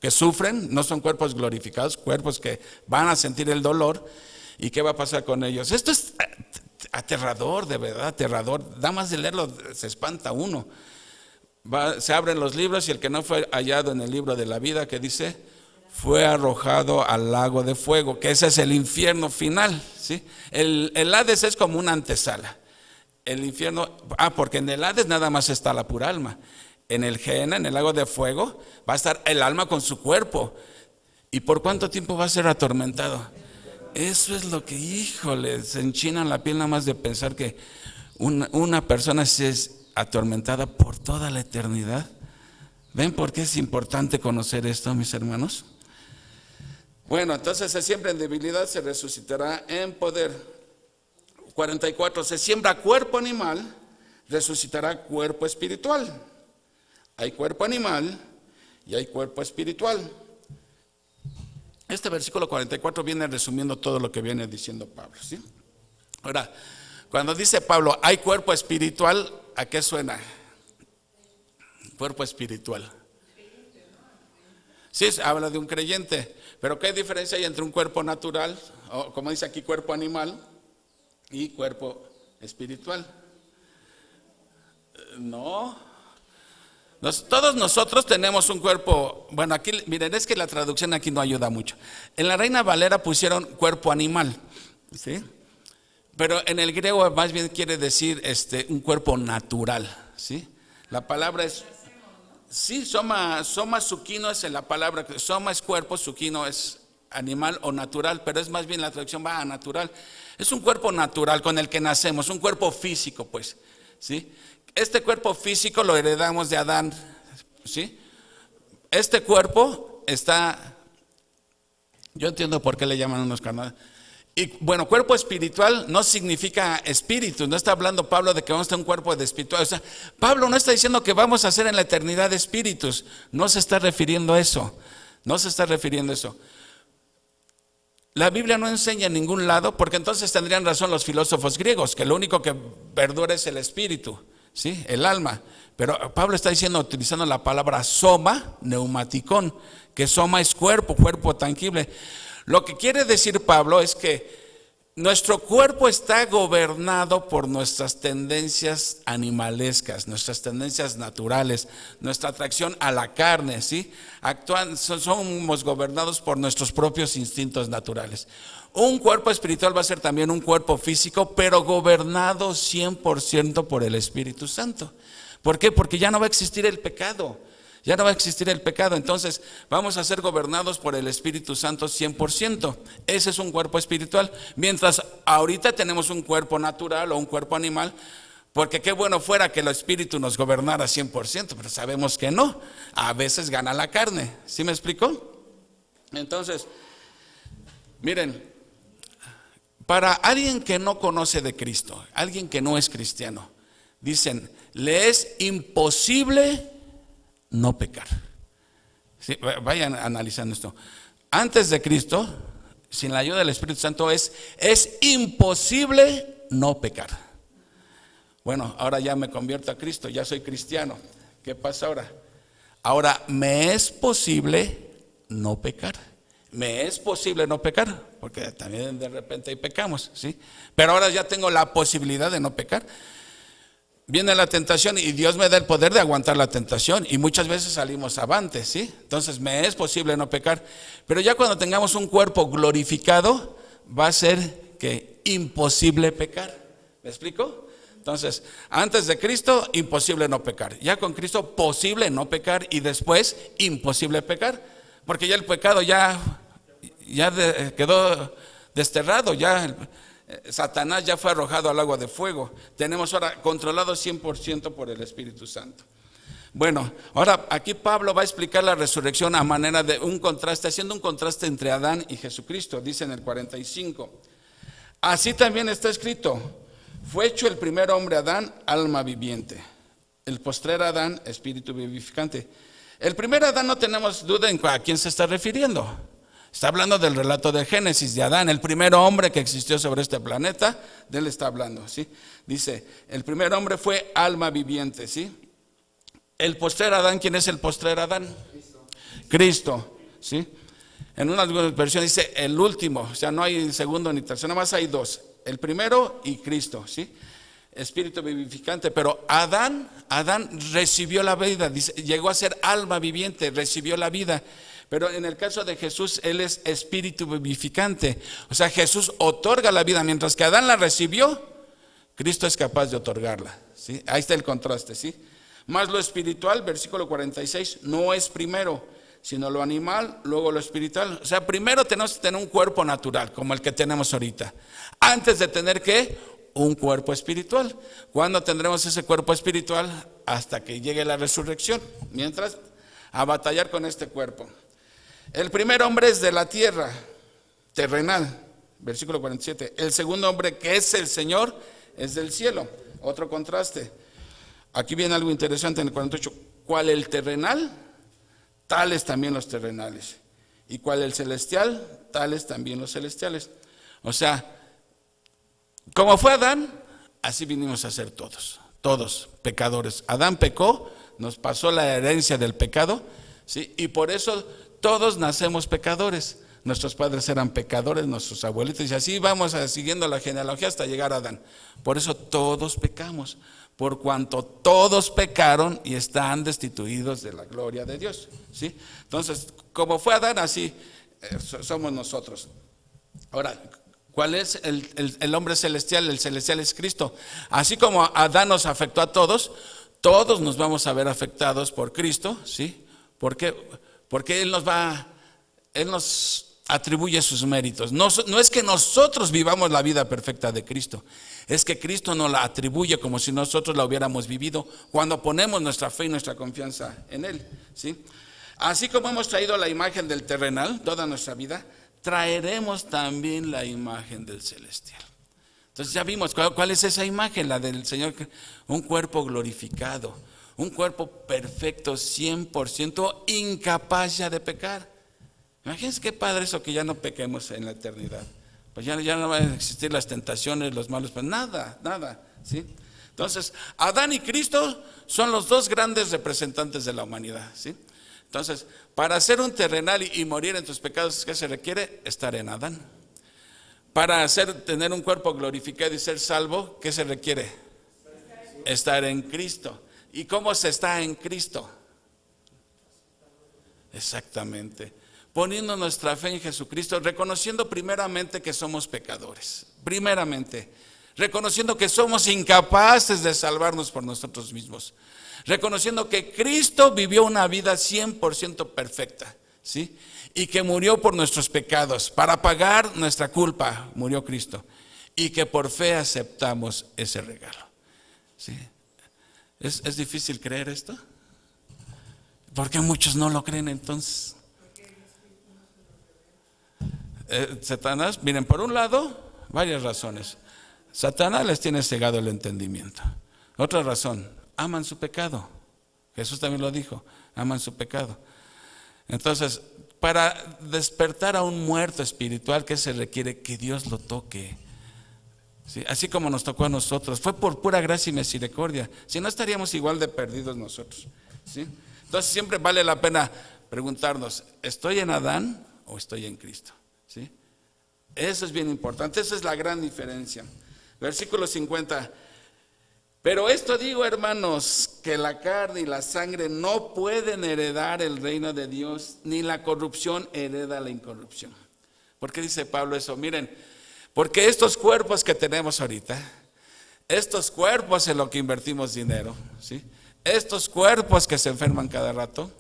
que sufren, no son cuerpos glorificados, cuerpos que van a sentir el dolor. ¿Y qué va a pasar con ellos? Esto es aterrador, de verdad, aterrador. Nada más de leerlo se espanta uno. Se abren los libros, y el que no fue hallado en el libro de la vida, que dice, fue arrojado al lago de fuego, que ese es el infierno final, ¿sí? El Hades es como una antesala. El infierno, porque en el Hades nada más está la pura alma. En el Gehenna, en el lago de fuego, va a estar el alma con su cuerpo. ¿Y por cuánto tiempo va a ser atormentado? Eso es lo que, híjole, se enchina la piel nada más de pensar que una persona se es atormentada por toda la eternidad. ¿Ven por qué es importante conocer esto, mis hermanos? Bueno, entonces se siembra en debilidad, se resucitará en poder. 44, se siembra cuerpo animal, resucitará cuerpo espiritual. Hay cuerpo animal y hay cuerpo espiritual. Este versículo 44 viene resumiendo todo lo que viene diciendo Pablo, ¿sí? Ahora, cuando dice Pablo, hay cuerpo espiritual, ¿a qué suena? Cuerpo espiritual. Sí, habla de un creyente, pero ¿qué diferencia hay entre un cuerpo natural, o como dice aquí, cuerpo animal, y cuerpo espiritual? No. Todos nosotros tenemos un cuerpo. Bueno, aquí miren, es que la traducción aquí no ayuda mucho. En la Reina Valera pusieron cuerpo animal, ¿sí? Pero en el griego más bien quiere decir un cuerpo natural, ¿sí? La palabra es, sí, soma suquino es la palabra. Soma es cuerpo, suquino es animal o natural, pero es más bien la traducción va a natural. Es un cuerpo natural con el que nacemos, un cuerpo físico, pues, ¿sí? Este cuerpo físico lo heredamos de Adán, ¿sí? Este cuerpo está, yo entiendo por qué le llaman unos carnales. Y bueno, cuerpo espiritual no significa espíritu, no está hablando Pablo de que vamos a tener un cuerpo de espiritual. O sea, Pablo no está diciendo que vamos a ser en la eternidad espíritus, no se está refiriendo a eso, La Biblia no enseña en ningún lado, porque entonces tendrían razón los filósofos griegos, que lo único que perdura es el espíritu, ¿sí? El alma. Pero Pablo está diciendo, utilizando la palabra soma, neumaticón, que soma es cuerpo tangible. Lo que quiere decir Pablo es que nuestro cuerpo está gobernado por nuestras tendencias animalescas, nuestras tendencias naturales, nuestra atracción a la carne, ¿sí? Somos gobernados por nuestros propios instintos naturales. Un cuerpo espiritual va a ser también un cuerpo físico, pero gobernado 100% por el Espíritu Santo. ¿Por qué? Porque ya no va a existir el pecado. Entonces vamos a ser gobernados por el Espíritu Santo 100%. Ese es un cuerpo espiritual. Mientras ahorita tenemos un cuerpo natural o un cuerpo animal, porque qué bueno fuera que el Espíritu nos gobernara 100%, pero sabemos que no. A veces gana la carne. ¿Sí me explicó? Entonces, miren, para alguien que no conoce de Cristo, alguien que no es cristiano, dicen, le es imposible no pecar. Sí, vayan analizando esto. Antes de Cristo, sin la ayuda del Espíritu Santo, es imposible no pecar. Bueno, ahora ya me convierto a Cristo, ya soy cristiano. ¿Qué pasa ahora? Ahora me es posible no pecar. Me es posible no pecar, porque también de repente ahí pecamos, ¿sí? Pero ahora ya tengo la posibilidad de no pecar. Viene la tentación y Dios me da el poder de aguantar la tentación y muchas veces salimos avantes, ¿sí? Entonces me es posible no pecar. Pero ya cuando tengamos un cuerpo glorificado, va a ser que imposible pecar. ¿Me explico? Entonces, antes de Cristo, imposible no pecar. Ya con Cristo, posible no pecar y después, imposible pecar. Porque ya el pecado quedó desterrado, Satanás ya fue arrojado al agua de fuego. Tenemos ahora controlado 100% por el Espíritu Santo. Bueno, ahora aquí Pablo va a explicar la resurrección a manera de un contraste, haciendo un contraste entre Adán y Jesucristo. Dice en el 45, así también está escrito, fue hecho el primer hombre Adán, alma viviente, el postrer Adán, espíritu vivificante. El primer Adán no tenemos duda en a quién se está refiriendo. Está hablando del relato de Génesis, de Adán, el primer hombre que existió sobre este planeta, de él está hablando, ¿sí? Dice, el primer hombre fue alma viviente, ¿sí? El postrer Adán, ¿quién es el postrer Adán? Cristo, ¿sí? En una versión dice el último, o sea, no hay segundo ni tercero, nada más hay dos, el primero y Cristo, ¿sí? Espíritu vivificante, pero Adán recibió la vida, dice, llegó a ser alma viviente, recibió la vida. Pero en el caso de Jesús, Él es espíritu vivificante. O sea, Jesús otorga la vida. Mientras que Adán la recibió, Cristo es capaz de otorgarla, ¿sí? Ahí está el contraste, ¿sí? Más lo espiritual, versículo 46, no es primero, sino lo animal, luego lo espiritual. O sea, primero tenemos que tener un cuerpo natural, como el que tenemos ahorita. Antes de tener, ¿qué? Un cuerpo espiritual. ¿Cuándo tendremos ese cuerpo espiritual? Hasta que llegue la resurrección. Mientras, a batallar con este cuerpo. El primer hombre es de la tierra, terrenal, versículo 47. El segundo hombre, que es el Señor, es del cielo. Otro contraste. Aquí viene algo interesante en el 48. ¿Cuál el terrenal? Tales también los terrenales. ¿Y cuál el celestial? Tales también los celestiales. O sea, como fue Adán, así vinimos a ser todos pecadores. Adán pecó, nos pasó la herencia del pecado, ¿sí? Y por eso todos nacemos pecadores. Nuestros padres eran pecadores, nuestros abuelitos, y así vamos siguiendo la genealogía hasta llegar a Adán. Por eso todos pecamos, por cuanto todos pecaron y están destituidos de la gloria de Dios, ¿sí? Entonces, como fue Adán, así somos nosotros. Ahora, ¿cuál es el hombre celestial? El celestial es Cristo. Así como Adán nos afectó a todos nos vamos a ver afectados por Cristo, ¿sí? ¿Por qué? Porque Él nos atribuye sus méritos. No es que nosotros vivamos la vida perfecta de Cristo, es que Cristo nos la atribuye como si nosotros la hubiéramos vivido cuando ponemos nuestra fe y nuestra confianza en Él, ¿sí? Así como hemos traído la imagen del terrenal toda nuestra vida, traeremos también la imagen del celestial. Entonces ya vimos cuál es esa imagen, la del Señor, un cuerpo glorificado, un cuerpo perfecto, 100% incapaz ya de pecar. Imagínense qué padre eso, que ya no pequemos en la eternidad. Pues ya no van a existir las tentaciones, los malos, pues nada, ¿sí? Entonces, Adán y Cristo son los dos grandes representantes de la humanidad, ¿sí? Entonces, para ser un terrenal y morir en tus pecados, ¿qué se requiere? Estar en Adán. Para tener un cuerpo glorificado y ser salvo, ¿qué se requiere? Estar en Cristo. ¿Y cómo se está en Cristo? Exactamente. Poniendo nuestra fe en Jesucristo, reconociendo primeramente que somos pecadores. Primeramente, reconociendo que somos incapaces de salvarnos por nosotros mismos. Reconociendo que Cristo vivió una vida 100% perfecta, ¿sí? Y que murió por nuestros pecados, para pagar nuestra culpa, murió Cristo. Y que por fe aceptamos ese regalo, ¿sí? ¿Es difícil creer esto? ¿Por qué muchos no lo creen entonces? Satanás, miren, por un lado, varias razones. Satanás les tiene cegado el entendimiento. Otra razón, aman su pecado. Jesús también lo dijo, aman su pecado. Entonces, para despertar a un muerto espiritual, ¿qué se requiere? Que Dios lo toque. ¿Sí? Así como nos tocó a nosotros, fue por pura gracia y misericordia. Si no, estaríamos igual de perdidos nosotros, ¿sí? Entonces siempre vale la pena preguntarnos, ¿estoy en Adán o estoy en Cristo, ¿sí? Eso es bien importante, esa es la gran diferencia. Versículo 50. Pero esto digo, hermanos, que la carne y la sangre no pueden heredar el reino de Dios, ni la corrupción hereda la incorrupción. ¿Por qué dice Pablo eso? Miren, porque estos cuerpos que tenemos ahorita, estos cuerpos en los que invertimos dinero, ¿sí? Estos cuerpos que se enferman cada rato,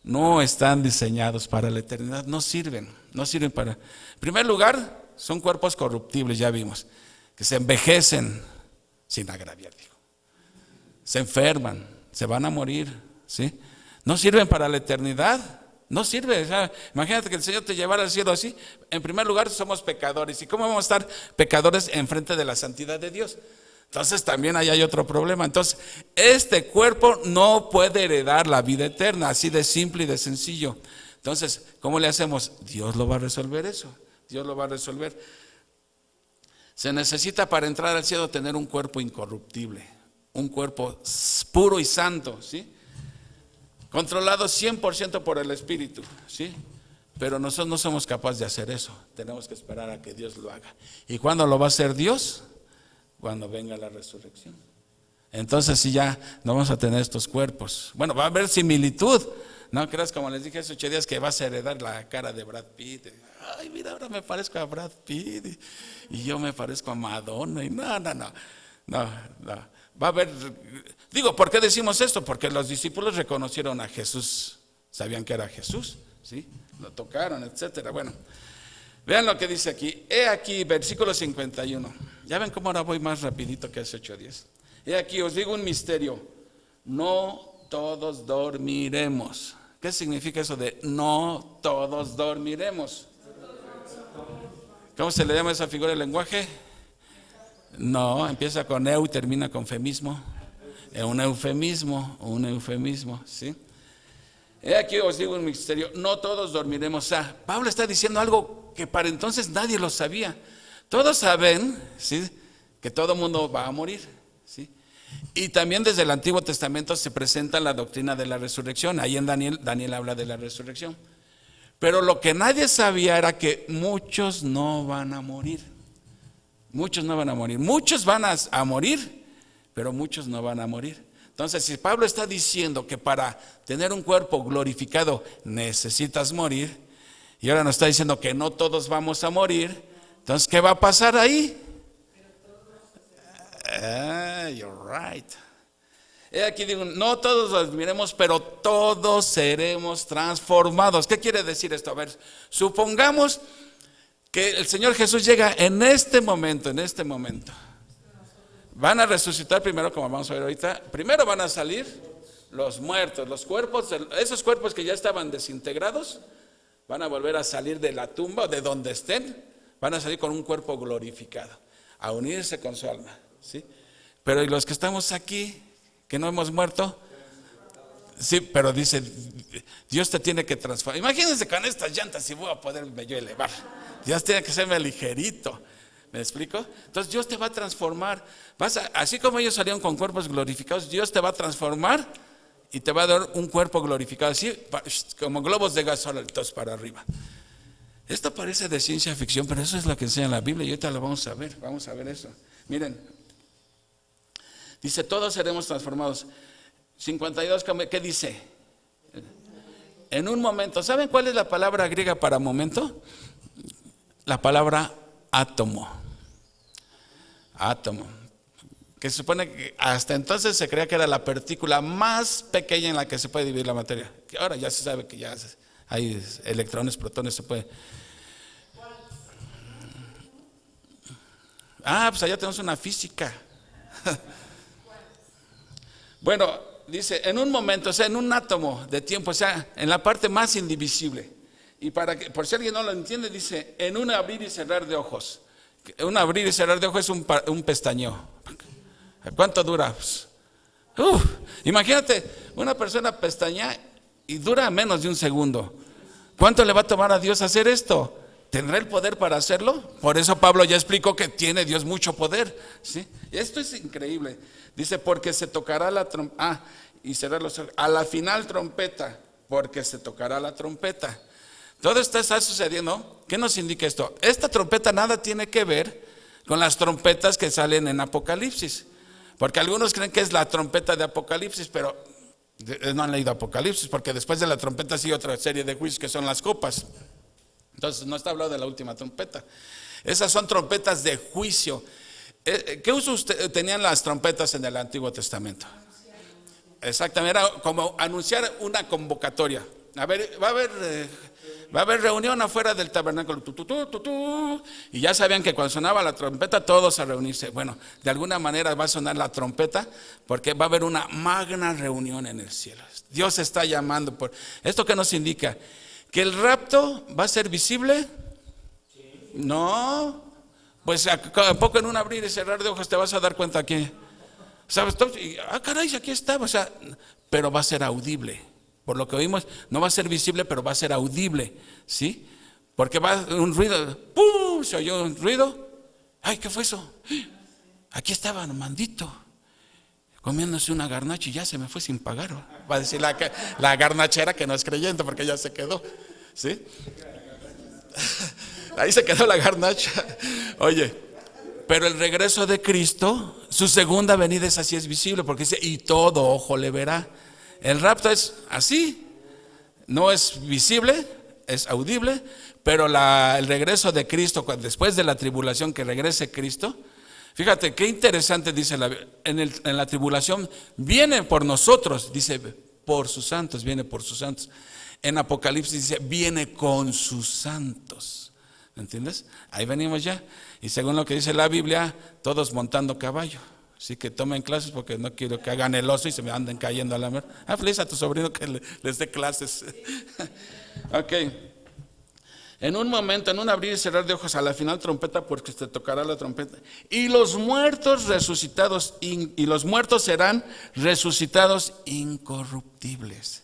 no están diseñados para la eternidad, no sirven para. En primer lugar, son cuerpos corruptibles, ya vimos, que se envejecen sin agraviar, digo. Se enferman, se van a morir, ¿sí? No sirven para la eternidad, no sirve. O sea, imagínate que el Señor te llevara al cielo así. En primer lugar, somos pecadores. ¿Y cómo vamos a estar pecadores enfrente de la santidad de Dios? Entonces también ahí hay otro problema. Entonces, este cuerpo no puede heredar la vida eterna, así de simple y de sencillo. Entonces, ¿cómo le hacemos? Dios lo va a resolver eso. Dios lo va a resolver. Se necesita para entrar al cielo tener un cuerpo incorruptible, un cuerpo puro y santo, ¿sí? Controlado 100% por el Espíritu, ¿sí? Pero nosotros no somos capaces de hacer eso. Tenemos que esperar a que Dios lo haga. ¿Y cuándo lo va a hacer Dios? Cuando venga la resurrección. Entonces sí, ya no vamos a tener estos cuerpos. Bueno, va a haber similitud. No creas, como les dije hace 8 días, que vas a heredar la cara de Brad Pitt. Ay, mira, ahora me parezco a Brad Pitt y yo me parezco a Madonna. Y no. Va a haber, digo, ¿por qué decimos esto? Porque los discípulos reconocieron a Jesús, sabían que era Jesús, ¿sí? Lo tocaron, etcétera. Bueno, vean lo que dice aquí. He aquí, versículo 51. Ya ven cómo ahora voy más rapidito que hace 8 días. He aquí, os digo un misterio. No todos dormiremos. ¿Qué significa eso de no todos dormiremos? ¿Cómo se le llama esa figura del lenguaje? No, empieza con eu y termina con femismo. Un eufemismo, ¿sí? He aquí os digo un misterio, no todos dormiremos. O sea, Pablo está diciendo algo que para entonces nadie lo sabía. Todos saben, ¿sí?, que todo mundo va a morir, ¿sí? Y también desde el Antiguo Testamento se presenta la doctrina de la resurrección. Ahí en Daniel habla de la resurrección. Pero lo que nadie sabía era que muchos no van a morir. Muchos no van a morir. Muchos van a morir, pero muchos no van a morir. Entonces, si Pablo está diciendo que para tener un cuerpo glorificado necesitas morir, y ahora nos está diciendo que no todos vamos a morir, entonces, ¿qué va a pasar ahí? You're right. Aquí digo, no todos dormiremos, pero todos seremos transformados. ¿Qué quiere decir esto? A ver, supongamos que el Señor Jesús llega en este momento. Van a resucitar primero, como vamos a ver ahorita. Primero van a salir los muertos, los cuerpos, esos cuerpos que ya estaban desintegrados, van a volver a salir de la tumba, de donde estén, van a salir con un cuerpo glorificado, a unirse con su alma, ¿sí? Pero ¿y los que estamos aquí, que no hemos muerto? Sí, pero dice, Dios te tiene que transformar. Imagínense con estas llantas si voy a poderme yo elevar. Dios tiene que serme ligerito. ¿Me explico? Entonces Dios te va a transformar. Así como ellos salieron con cuerpos glorificados, Dios te va a transformar y te va a dar un cuerpo glorificado, así como globos de gas entonces para arriba. Esto parece de ciencia ficción, pero eso es lo que enseña la Biblia y ahorita lo vamos a ver eso. Miren, dice, todos seremos transformados. 52, ¿qué dice? En un momento. ¿Saben cuál es la palabra griega para momento? La palabra átomo. Átomo. Que se supone que hasta entonces se creía que era la partícula más pequeña en la que se puede dividir la materia. Ahora ya se sabe que ya hay electrones, protones, se puede. Pues allá tenemos una física. Bueno, dice, en un momento, o sea, en un átomo de tiempo, o sea, en la parte más indivisible. Y por si alguien no lo entiende, dice, en un abrir y cerrar de ojos. Un abrir y cerrar de ojos es un pestañeo. ¿Cuánto dura? Imagínate, una persona pestañea y dura menos de un segundo. ¿Cuánto le va a tomar a Dios hacer esto? ¿Tendrá el poder para hacerlo? Por eso Pablo ya explicó que tiene Dios mucho poder, ¿sí? Esto es increíble. Dice, porque se tocará la trompeta. Y cerrar los ojos. A la final trompeta, porque se tocará la trompeta. Todo esto está sucediendo. ¿Qué nos indica esto? Esta trompeta nada tiene que ver con las trompetas que salen en Apocalipsis. Porque algunos creen que es la trompeta de Apocalipsis, pero no han leído Apocalipsis, porque después de la trompeta sigue otra serie de juicios que son las copas. Entonces no está hablando de la última trompeta. Esas son trompetas de juicio. ¿Qué uso tenían las trompetas en el Antiguo Testamento? Exactamente, era como anunciar una convocatoria. A ver, va a haber reunión afuera del tabernáculo. Y ya sabían que cuando sonaba la trompeta todos a reunirse. Bueno, de alguna manera va a sonar la trompeta porque va a haber una magna reunión en el cielo. Dios está llamando por esto. ¿Qué nos indica? ¿Que el rapto va a ser visible? No. Pues a poco en un abrir y cerrar de ojos te vas a dar cuenta que, ¿sabes? Caray, aquí estaba. O sea, pero va a ser audible. Por lo que oímos, no va a ser visible, pero va a ser audible, ¿sí? Porque va un ruido, ¡pum! Se oyó un ruido. ¡Ay, qué fue eso! Aquí estaba Armandito comiéndose una garnacha y ya se me fue sin pagar. Va a decir la garnachera que no es creyente porque ya se quedó, ¿sí? Ahí se quedó la garnacha. Oye, pero el regreso de Cristo, su segunda venida es así, es visible, porque dice, y todo ojo le verá. El rapto es así, no es visible, es audible, pero el regreso de Cristo, después de la tribulación que regrese Cristo, fíjate qué interesante dice en la tribulación, viene por nosotros, dice por sus santos, viene por sus santos. En Apocalipsis dice, viene con sus santos. ¿Entiendes? Ahí venimos ya. Y según lo que dice la Biblia, todos montando caballo. Así que tomen clases porque no quiero que hagan el oso y se me anden cayendo a la mer. Feliz a tu sobrino que les dé clases. Ok. En un momento, en un abrir y cerrar de ojos, a la final trompeta, porque te tocará la trompeta. Y los muertos resucitados, y los muertos serán resucitados incorruptibles.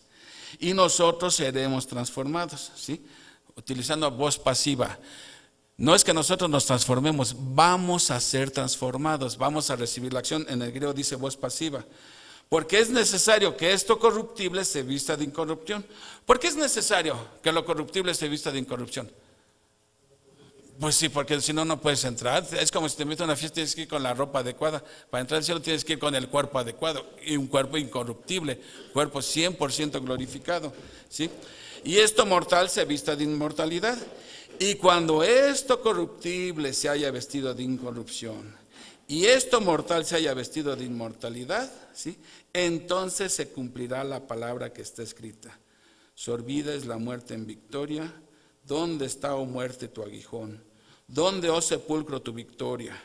Y nosotros seremos transformados, ¿sí? Utilizando voz pasiva. No es que nosotros nos transformemos, vamos a ser transformados, vamos a recibir la acción. En el griego dice voz pasiva. Porque es necesario que esto corruptible se vista de incorrupción. ¿Por qué es necesario que lo corruptible se vista de incorrupción? Pues sí, porque si no, no puedes entrar. Es como si te metes a una fiesta, tienes que ir con la ropa adecuada. Para entrar al cielo tienes que ir con el cuerpo adecuado. Y un cuerpo incorruptible, cuerpo 100% glorificado, ¿sí? Y esto mortal se vista de inmortalidad. Y cuando esto corruptible se haya vestido de incorrupción y esto mortal se haya vestido de inmortalidad, ¿sí? Entonces se cumplirá la palabra que está escrita. Sorbida es la muerte en victoria. ¿Dónde está, oh muerte, tu aguijón? ¿Dónde, oh sepulcro, tu victoria?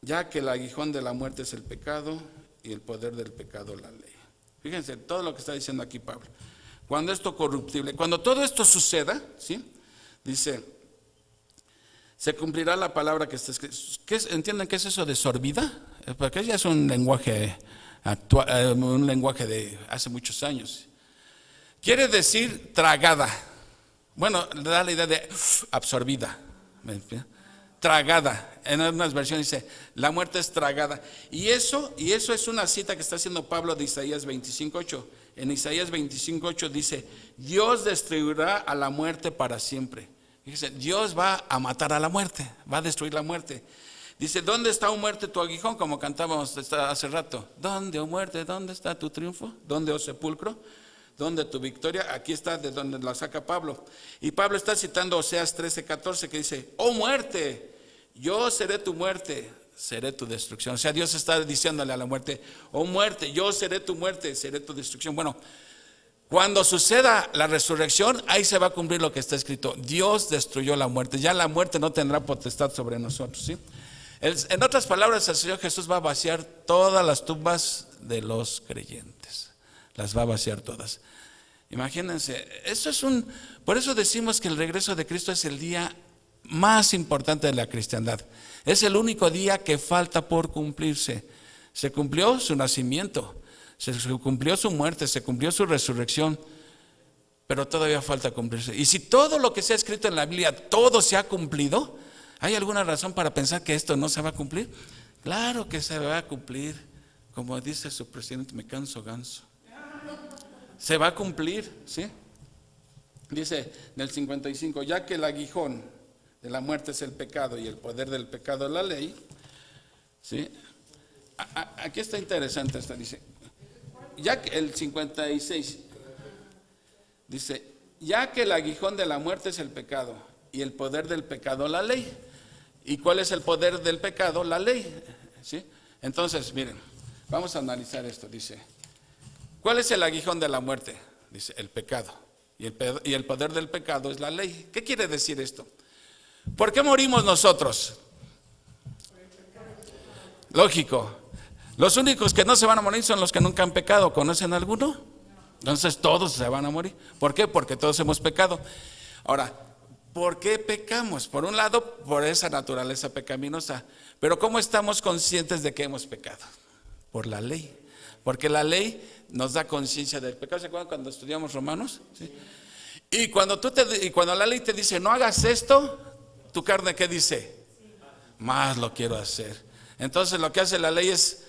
Ya que el aguijón de la muerte es el pecado y el poder del pecado la ley. Fíjense todo lo que está diciendo aquí Pablo. Cuando esto corruptible, cuando todo esto suceda, ¿sí? Dice, se cumplirá la palabra que está escrita. ¿Entienden qué es eso de sorbida? Porque ya es un lenguaje actual, un lenguaje de hace muchos años. Quiere decir tragada. Bueno, da la idea de absorbida. Tragada. En algunas versiones dice, la muerte es tragada. Y eso es una cita que está haciendo Pablo de Isaías 25:8. En Isaías 25:8 dice, Dios destruirá a la muerte para siempre. Fíjese, Dios va a matar a la muerte, va a destruir la muerte. Dice, ¿dónde está, oh muerte, tu aguijón? Como cantábamos hace rato. ¿Dónde, oh muerte, dónde está tu triunfo? ¿Dónde, oh sepulcro? ¿Dónde tu victoria? Aquí está de donde la saca Pablo. Y Pablo está citando Oseas 13:14 que dice, oh muerte, yo seré tu muerte, seré tu destrucción. O sea, Dios está diciéndole a la muerte, oh muerte, yo seré tu muerte, seré tu destrucción. Bueno, cuando suceda la resurrección, ahí se va a cumplir lo que está escrito. Dios destruyó la muerte, ya la muerte no tendrá potestad sobre nosotros, ¿sí? En otras palabras, el Señor Jesús va a vaciar todas las tumbas de los creyentes. Las va a vaciar todas. Imagínense, por eso decimos que el regreso de Cristo es el día más importante de la cristiandad. Es el único día que falta por cumplirse. Se cumplió su nacimiento, se cumplió su muerte, se cumplió su resurrección, pero todavía falta cumplirse. Y si todo lo que se ha escrito en la Biblia, todo se ha cumplido, ¿hay alguna razón para pensar que esto no se va a cumplir? Claro que se va a cumplir. Como dice su presidente, me canso ganso. Se va a cumplir, ¿sí? Dice del 55, ya que el aguijón de la muerte es el pecado y el poder del pecado la ley, ¿sí? Aquí está interesante, dice, ya que el 56, dice, ya que el aguijón de la muerte es el pecado y el poder del pecado la ley. ¿Y cuál es el poder del pecado? La ley, ¿sí? Entonces, miren, vamos a analizar esto, dice, ¿cuál es el aguijón de la muerte? Dice, el pecado. Y el poder del pecado es la ley. ¿Qué quiere decir esto? ¿Por qué morimos nosotros? Lógico. Los únicos que no se van a morir son los que nunca han pecado. ¿Conocen alguno? Entonces todos se van a morir. ¿Por qué? Porque todos hemos pecado. Ahora, ¿por qué pecamos? Por un lado, por esa naturaleza pecaminosa. Pero ¿cómo estamos conscientes de que hemos pecado? Por la ley. Porque la ley nos da conciencia del pecado. ¿Se acuerdan cuando estudiamos Romanos? ¿Sí? Y cuando la ley te dice, no hagas esto, tu carne, ¿qué dice? Más lo quiero hacer. Entonces lo que hace la ley es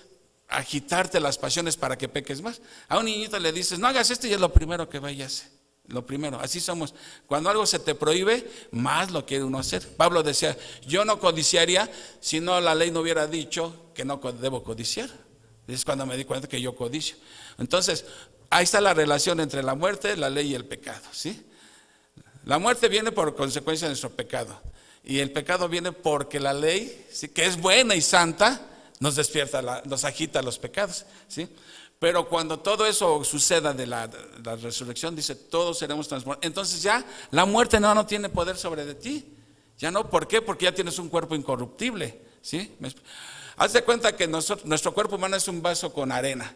agitarte las pasiones para que peques más. A un niñito le dices, no hagas esto, y es lo primero que va y hace. Lo primero, así somos. Cuando algo se te prohíbe, más lo quiere uno hacer. Pablo decía, yo no codiciaría si no la ley no hubiera dicho que no debo codiciar. Es cuando me di cuenta que yo codicio. Entonces, ahí está la relación entre la muerte, la ley y el pecado, ¿sí? La muerte viene por consecuencia de nuestro pecado. Y el pecado viene porque la ley, ¿sí?, que es buena y santa, nos despierta, nos agita los pecados, ¿sí? Pero cuando todo eso suceda de la resurrección, dice, todos seremos transformados. Entonces ya la muerte no tiene poder sobre de ti. Ya no, ¿por qué? Porque ya tienes un cuerpo incorruptible, ¿sí? Haz de cuenta que nuestro cuerpo humano es un vaso con arena,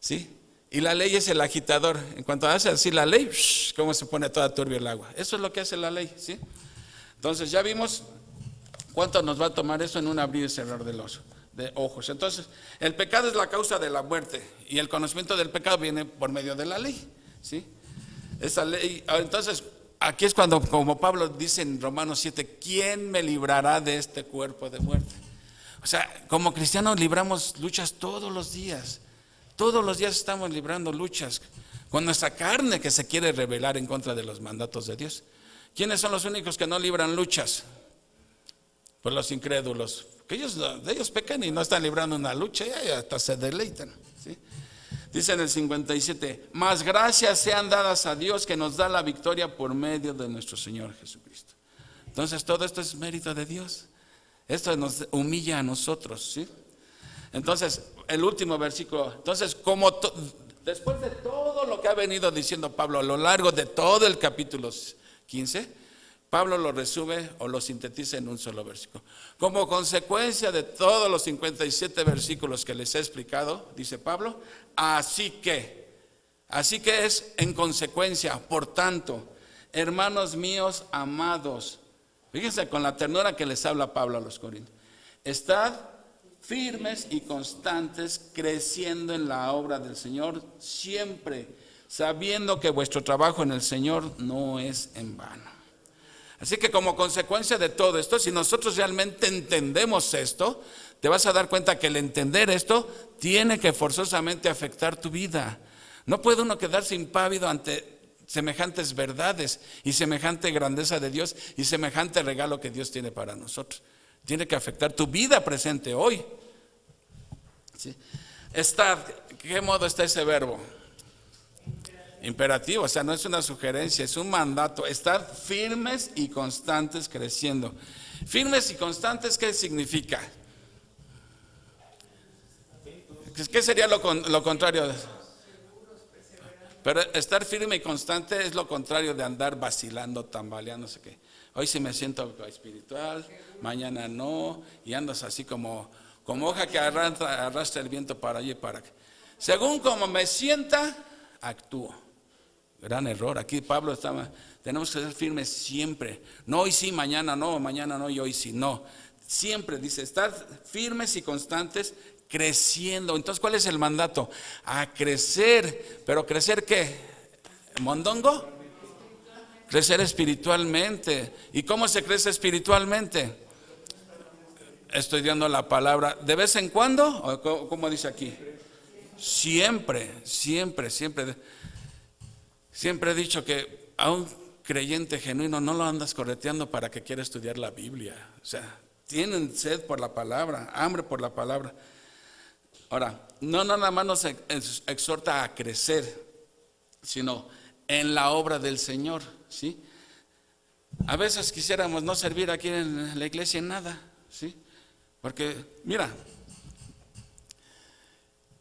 ¿sí? Y la ley es el agitador. En cuanto hace así la ley, cómo se pone toda turbia el agua. Eso es lo que hace la ley, ¿sí? Entonces ya vimos cuánto nos va a tomar eso en un abrir y cerrar de ojos. Entonces, el pecado es la causa de la muerte y el conocimiento del pecado viene por medio de la ley, ¿sí? Esa ley, entonces, aquí es cuando, como Pablo dice en Romanos 7, ¿quién me librará de este cuerpo de muerte? O sea, como cristianos libramos luchas todos los días. Todos los días estamos librando luchas con nuestra carne que se quiere rebelar en contra de los mandatos de Dios. ¿Quiénes son los únicos que no libran luchas? Pues los incrédulos. Que ellos pecan y no están librando una lucha y hasta se deleitan, ¿sí? Dice en el 57, mas gracias sean dadas a Dios que nos da la victoria por medio de nuestro Señor Jesucristo. Entonces todo esto es mérito de Dios. Esto nos humilla a nosotros, ¿sí? Entonces, el último versículo. Entonces, después de todo lo que ha venido diciendo Pablo a lo largo de todo el capítulo 15, Pablo lo resume o lo sintetiza en un solo versículo. Como consecuencia de todos los 57 versículos que les he explicado, dice Pablo, así que es en consecuencia, por tanto, hermanos míos amados, fíjense con la ternura que les habla Pablo a los Corintios, estad firmes y constantes, creciendo en la obra del Señor, siempre sabiendo que vuestro trabajo en el Señor no es en vano. Así que como consecuencia de todo esto, si nosotros realmente entendemos esto, te vas a dar cuenta que el entender esto tiene que forzosamente afectar tu vida. No puede uno quedarse impávido ante semejantes verdades y semejante grandeza de Dios y semejante regalo que Dios tiene para nosotros. Tiene que afectar tu vida presente hoy, ¿sí? ¿Qué modo está ese verbo? Imperativo, o sea, no es una sugerencia, es un mandato. Estar firmes y constantes creciendo. Firmes y constantes, ¿qué significa? ¿Qué sería lo contrario? Pero estar firme y constante es lo contrario de andar vacilando, tambaleando, no sé qué. Hoy sí me siento espiritual, mañana no, y andas así como hoja que arrastra el viento para allí y para acá. Según como me sienta, actúo. Gran error. Aquí Pablo tenemos que ser firmes siempre. No hoy sí, mañana no y hoy sí, no. Siempre dice, estar firmes y constantes creciendo. Entonces, ¿cuál es el mandato? A crecer. ¿Pero crecer qué? ¿Mondongo? Crecer espiritualmente. ¿Y cómo se crece espiritualmente? Estudiando la palabra. ¿De vez en cuando? ¿O cómo dice aquí? Siempre. Siempre he dicho que aun creyente genuino no lo andas correteando para que quiera estudiar la Biblia. O sea, tienen sed por la palabra, hambre por la palabra. Ahora, no nada más nos exhorta a crecer, sino en la obra del Señor, ¿sí? A veces quisiéramos no servir aquí en la iglesia en nada, ¿sí? Porque, mira,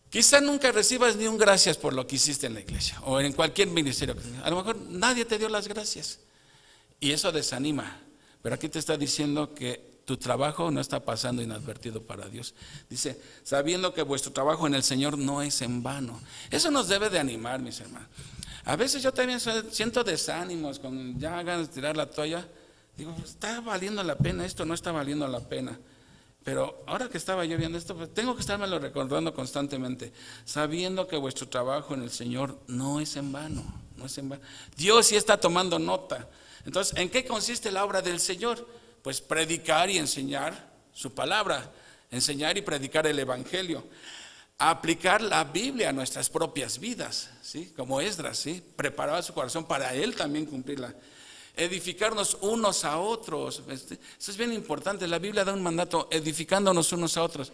quizá nunca recibas ni un gracias por lo que hiciste en la iglesia o en cualquier ministerio. A lo mejor nadie te dio las gracias y eso desanima. Pero aquí te está diciendo que tu trabajo no está pasando inadvertido para Dios. Dice, sabiendo que vuestro trabajo en el Señor no es en vano. Eso nos debe de animar, mis hermanos. A veces yo también siento desánimos, con ya ganas de tirar la toalla. Digo, ¿está valiendo la pena esto? No está valiendo la pena. Pero ahora que estaba yo viendo esto, pues tengo que estármelo recordando constantemente, sabiendo que vuestro trabajo en el Señor no es en vano, no es en vano. Dios sí está tomando nota. Entonces, ¿en qué consiste la obra del Señor? Pues predicar y enseñar su palabra, enseñar y predicar el Evangelio, aplicar la Biblia a nuestras propias vidas, ¿sí? Como Esdras, ¿sí? Preparaba su corazón para él también cumplirla. Edificarnos unos a otros. Eso es bien importante. La Biblia da un mandato, edificándonos unos a otros.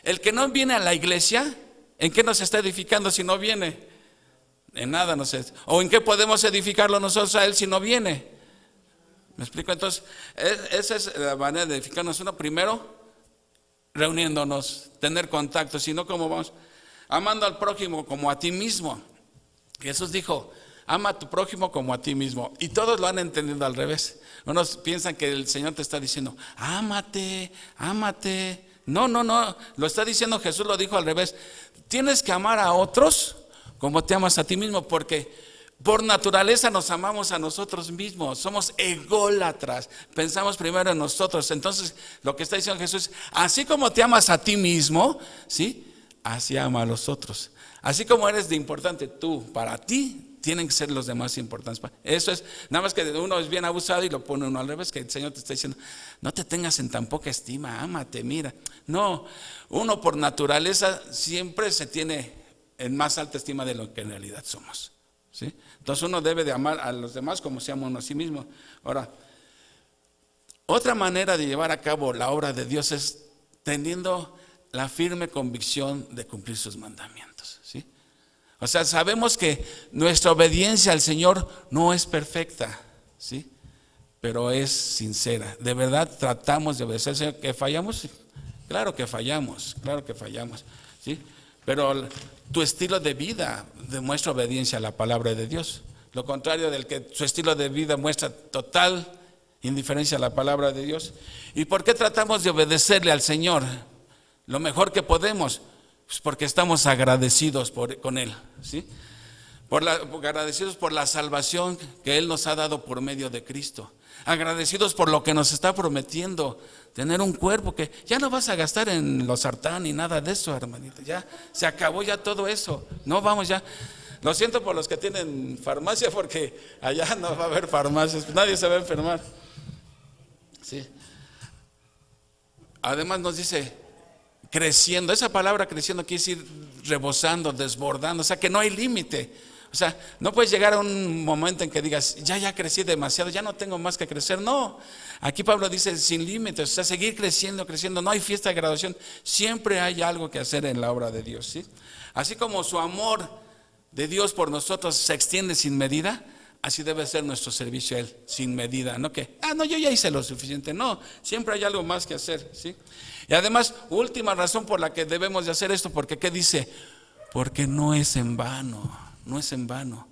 El que no viene a la iglesia, ¿en qué nos está edificando si no viene? En nada nos es. ¿O en qué podemos edificarlo nosotros a él si no viene? ¿Me explico? Entonces, esa es la manera de edificarnos. Uno, primero, reuniéndonos, tener contacto. Si no, ¿cómo vamos? Amando al prójimo como a ti mismo. Jesús dijo, ama a tu prójimo como a ti mismo. Y todos lo han entendido al revés. Unos piensan que el Señor te está diciendo, ámate, ámate. No, no, no. Lo está diciendo Jesús, lo dijo al revés. Tienes que amar a otros como te amas a ti mismo, porque por naturaleza nos amamos a nosotros mismos. Somos ególatras. Pensamos primero en nosotros. Entonces, lo que está diciendo Jesús, así como te amas a ti mismo, ¿sí? Así ama a los otros. Así como eres de importante tú, para ti, tienen que ser los demás importantes. Eso es, nada más que uno es bien abusado y lo pone uno al revés, que el Señor te está diciendo, no te tengas en tan poca estima, ámate, mira. No, uno por naturaleza siempre se tiene en más alta estima de lo que en realidad somos, ¿sí? Entonces uno debe de amar a los demás como se ama uno a sí mismo. Ahora, otra manera de llevar a cabo la obra de Dios es teniendo la firme convicción de cumplir sus mandamientos, ¿sí? O sea, sabemos que nuestra obediencia al Señor no es perfecta, ¿sí? Pero es sincera. De verdad tratamos de obedecer al Señor. ¿Que fallamos? Claro que fallamos, ¿sí? Pero tu estilo de vida demuestra obediencia a la palabra de Dios. Lo contrario del que su estilo de vida muestra total indiferencia a la palabra de Dios. ¿Y por qué tratamos de obedecerle al Señor lo mejor que podemos? Pues porque estamos agradecidos con Él, ¿sí? Agradecidos por la salvación que Él nos ha dado por medio de Cristo. Agradecidos por lo que nos está prometiendo, tener un cuerpo que ya no vas a gastar en los sartán ni nada de eso, hermanito. Ya se acabó ya todo eso. No vamos ya. Lo siento por los que tienen farmacia, porque allá no va a haber farmacias, nadie se va a enfermar. Sí. Además nos dice creciendo. Esa palabra creciendo quiere decir rebosando, desbordando, o sea que no hay límite. O sea, no puedes llegar a un momento en que digas, ya crecí demasiado, ya no tengo más que crecer. No, aquí Pablo dice sin límites, o sea, seguir creciendo, no hay fiesta de graduación. Siempre hay algo que hacer en la obra de Dios, ¿sí? Así como su amor de Dios por nosotros se extiende sin medida, así debe ser nuestro servicio a Él, sin medida. No que, no, yo ya hice lo suficiente. No, siempre hay algo más que hacer, ¿sí? Y además, última razón por la que debemos de hacer esto, porque ¿qué dice? Porque no es en vano. No es en vano.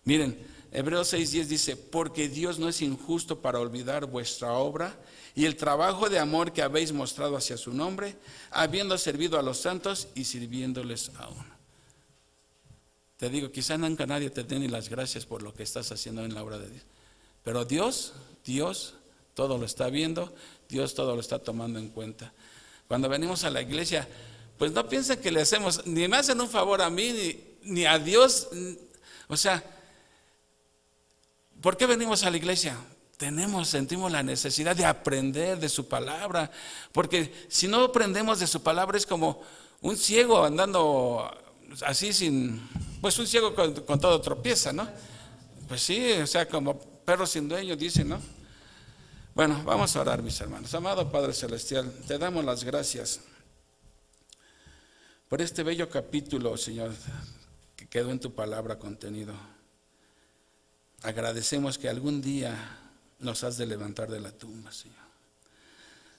Miren, Hebreos 6:10 dice, porque Dios no es injusto para olvidar vuestra obra y el trabajo de amor que habéis mostrado hacia su nombre, habiendo servido a los santos y sirviéndoles aún. Te digo, quizá nunca nadie te dé ni las gracias por lo que estás haciendo en la obra de Dios. Pero Dios todo lo está viendo, Dios todo lo está tomando en cuenta. Cuando venimos a la iglesia, pues no piensen que le hacemos, ni me hacen un favor a mí, ni a Dios. O sea, ¿por qué venimos a la iglesia? Sentimos la necesidad de aprender de su palabra, porque si no aprendemos de su palabra es como un ciego andando así pues un ciego con todo tropieza, ¿no? Pues sí, o sea, como perro sin dueño, dice, ¿no? Bueno, vamos a orar, mis hermanos. Amado Padre Celestial, te damos las gracias por este bello capítulo, Señor, que quedó en tu palabra contenido. Agradecemos que algún día nos has de levantar de la tumba, Señor.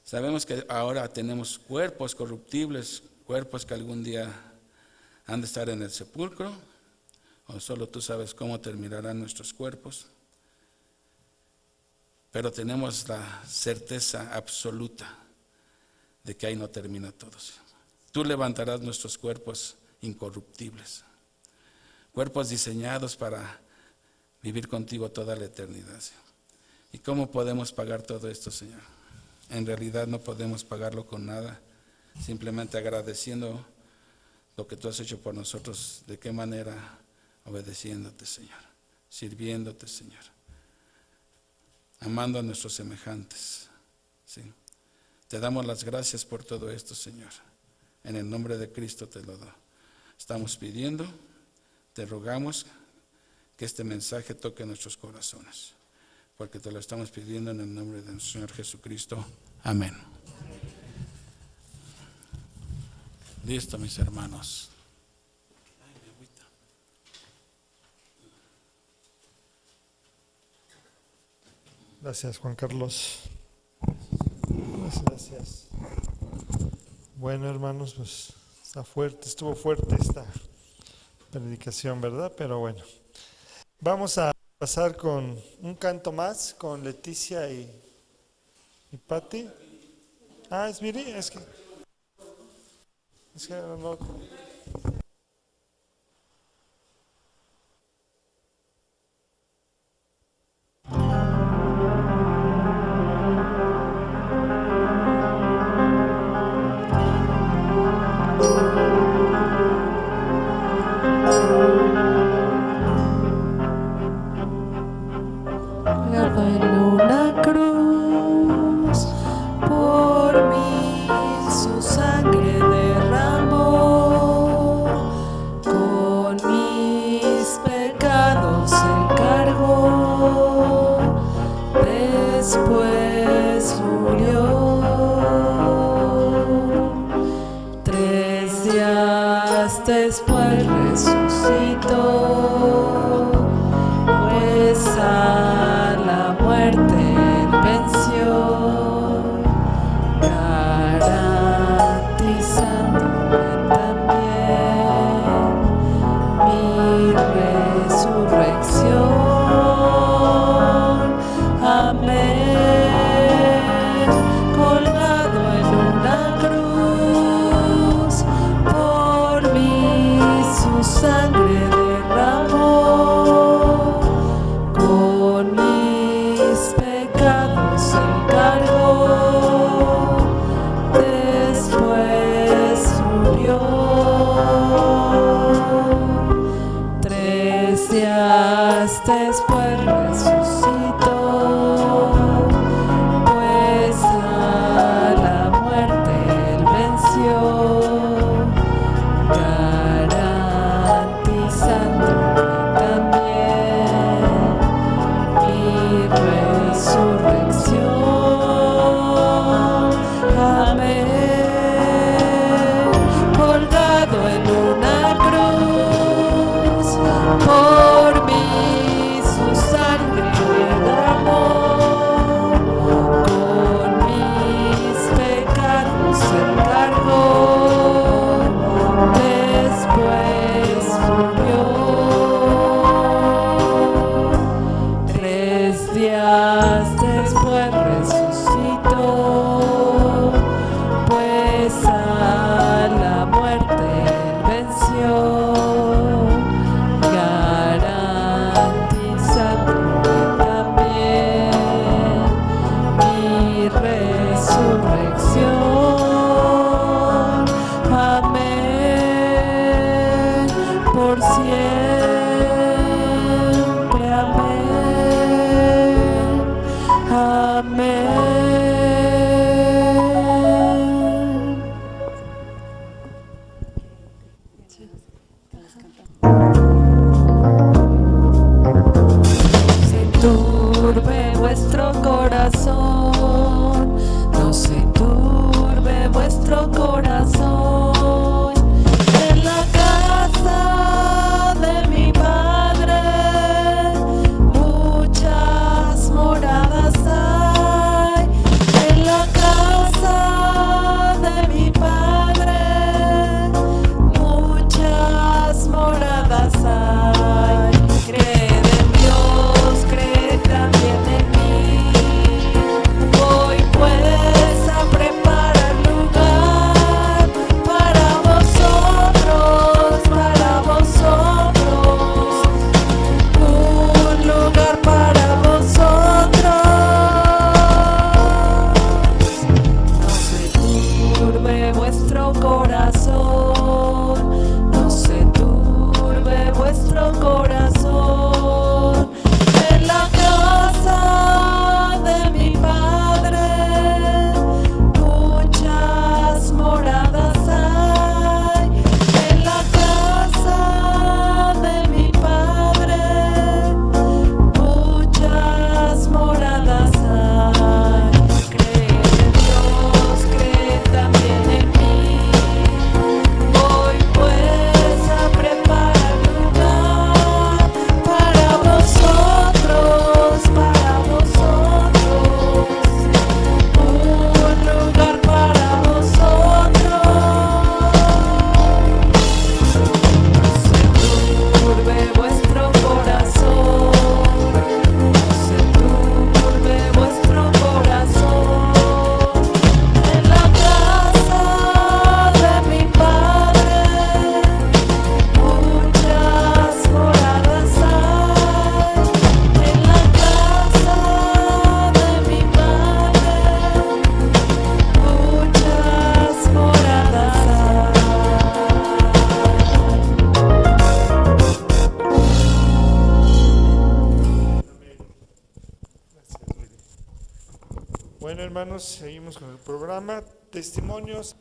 Sabemos que ahora tenemos cuerpos corruptibles, cuerpos que algún día han de estar en el sepulcro, o solo tú sabes cómo terminarán nuestros cuerpos. Pero tenemos la certeza absoluta de que ahí no termina todo, Señor. Tú levantarás nuestros cuerpos incorruptibles, cuerpos diseñados para vivir contigo toda la eternidad, Señor. ¿Y cómo podemos pagar todo esto, Señor? En realidad no podemos pagarlo con nada, simplemente agradeciendo lo que tú has hecho por nosotros. ¿De qué manera? Obedeciéndote, Señor, sirviéndote, Señor, amando a nuestros semejantes, ¿sí? Te damos las gracias por todo esto, Señor. En el nombre de Cristo te lo doy. Estamos pidiendo, te rogamos que este mensaje toque nuestros corazones, porque te lo estamos pidiendo en el nombre de nuestro Señor Jesucristo. Amén. Listo, mis hermanos. Gracias, Juan Carlos. Gracias. Bueno, hermanos, pues estuvo fuerte esta predicación, ¿verdad? Pero bueno, vamos a pasar con un canto más con Leticia y Patti. Ah, es Viri, es que no. En una cruz, por mí su sangre derramó, con mis pecados él cargó, después murió. 3 días después resucitó, pues a la muerte él venció, garantizándome también mi resurrección. Amén. Colgado en una cruz, por mí su sangre hermanos, seguimos con el programa. Testimonios.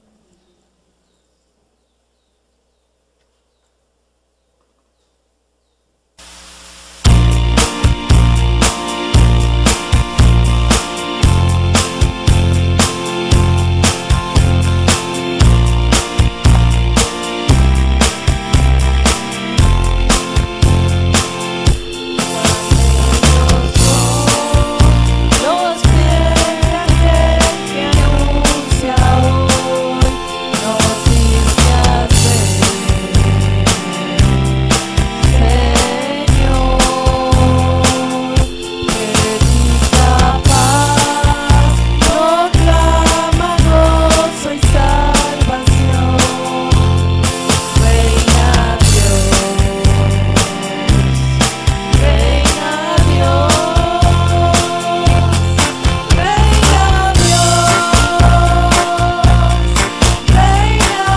Los viajes que anuncia hoy, noticias Señor, predica paz, proclama gozo y salvación, reina Dios. Reina Dios, Reina Dios, Reina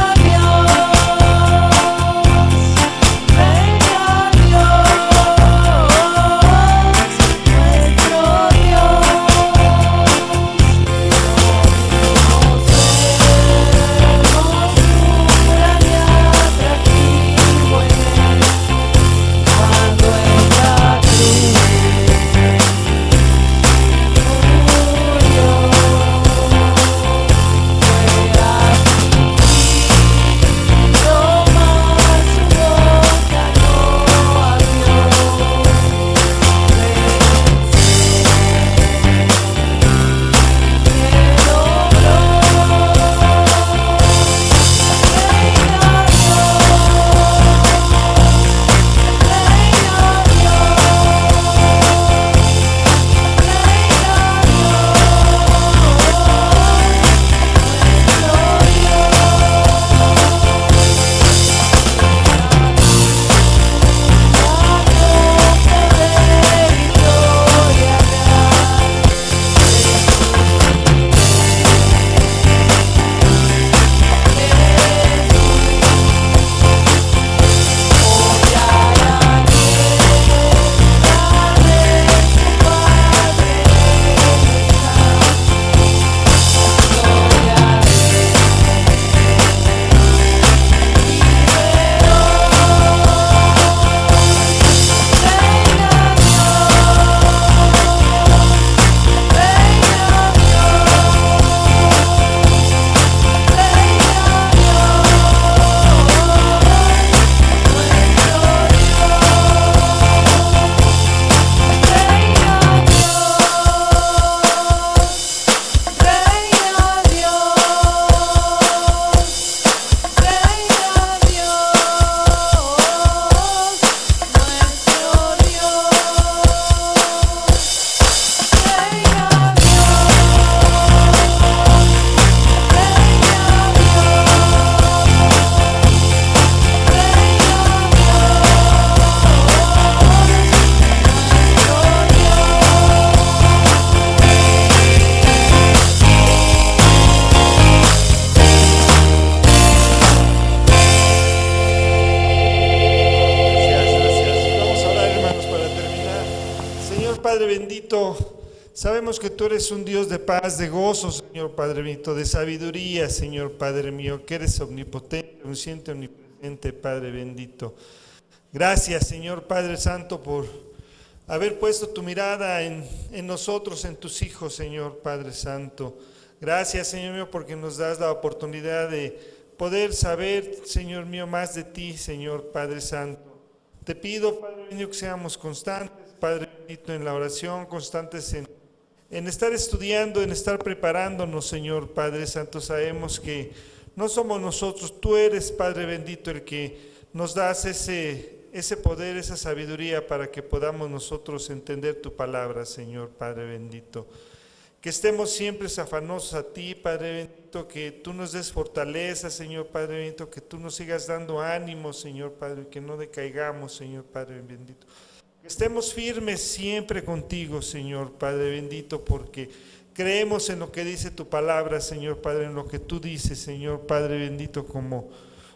Padre bendito, sabemos que tú eres un Dios de paz, de gozo, Señor Padre bendito, de sabiduría, Señor Padre mío, que eres omnipotente, omnisciente, omnipresente, Padre bendito. Gracias, Señor Padre Santo, por haber puesto tu mirada en nosotros, en tus hijos, Señor Padre Santo. Gracias, Señor mío, porque nos das la oportunidad de poder saber, Señor mío, más de ti, Señor Padre Santo. Te pido, Padre bendito, que seamos constantes, Padre bendito, en la oración, constantes en estar estudiando, en estar preparándonos, Señor Padre Santo. Sabemos que no somos nosotros, tú eres, Padre bendito, el que nos das ese poder, esa sabiduría para que podamos nosotros entender tu palabra, Señor Padre bendito. Que estemos siempre afanosos a ti, Padre bendito, que tú nos des fortaleza, Señor Padre bendito, que tú nos sigas dando ánimo, Señor Padre, que no decaigamos, Señor Padre bendito. Que estemos firmes siempre contigo, Señor Padre bendito, porque creemos en lo que dice tu palabra, Señor Padre, en lo que tú dices, Señor Padre bendito, como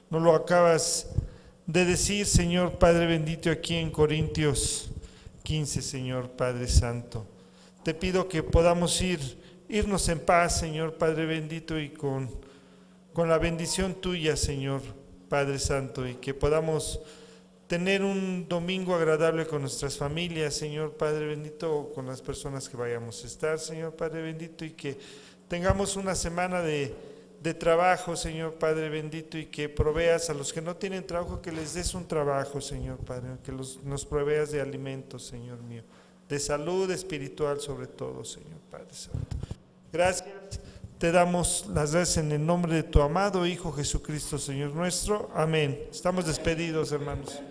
nos lo acabas de decir, Señor Padre bendito, aquí en Corintios 15, Señor Padre Santo. Te pido que podamos ir irnos en paz, Señor Padre bendito, y con la bendición tuya, Señor Padre Santo, y que podamos tener un domingo agradable con nuestras familias, Señor Padre bendito, o con las personas que vayamos a estar, Señor Padre bendito, y que tengamos una semana de trabajo, Señor Padre bendito, y que proveas a los que no tienen trabajo, que les des un trabajo, Señor Padre, que nos proveas de alimentos, Señor mío, de salud espiritual sobre todo, Señor Padre Santo. Gracias, te damos las gracias en el nombre de tu amado Hijo Jesucristo, Señor nuestro. Amén. Estamos despedidos, hermanos.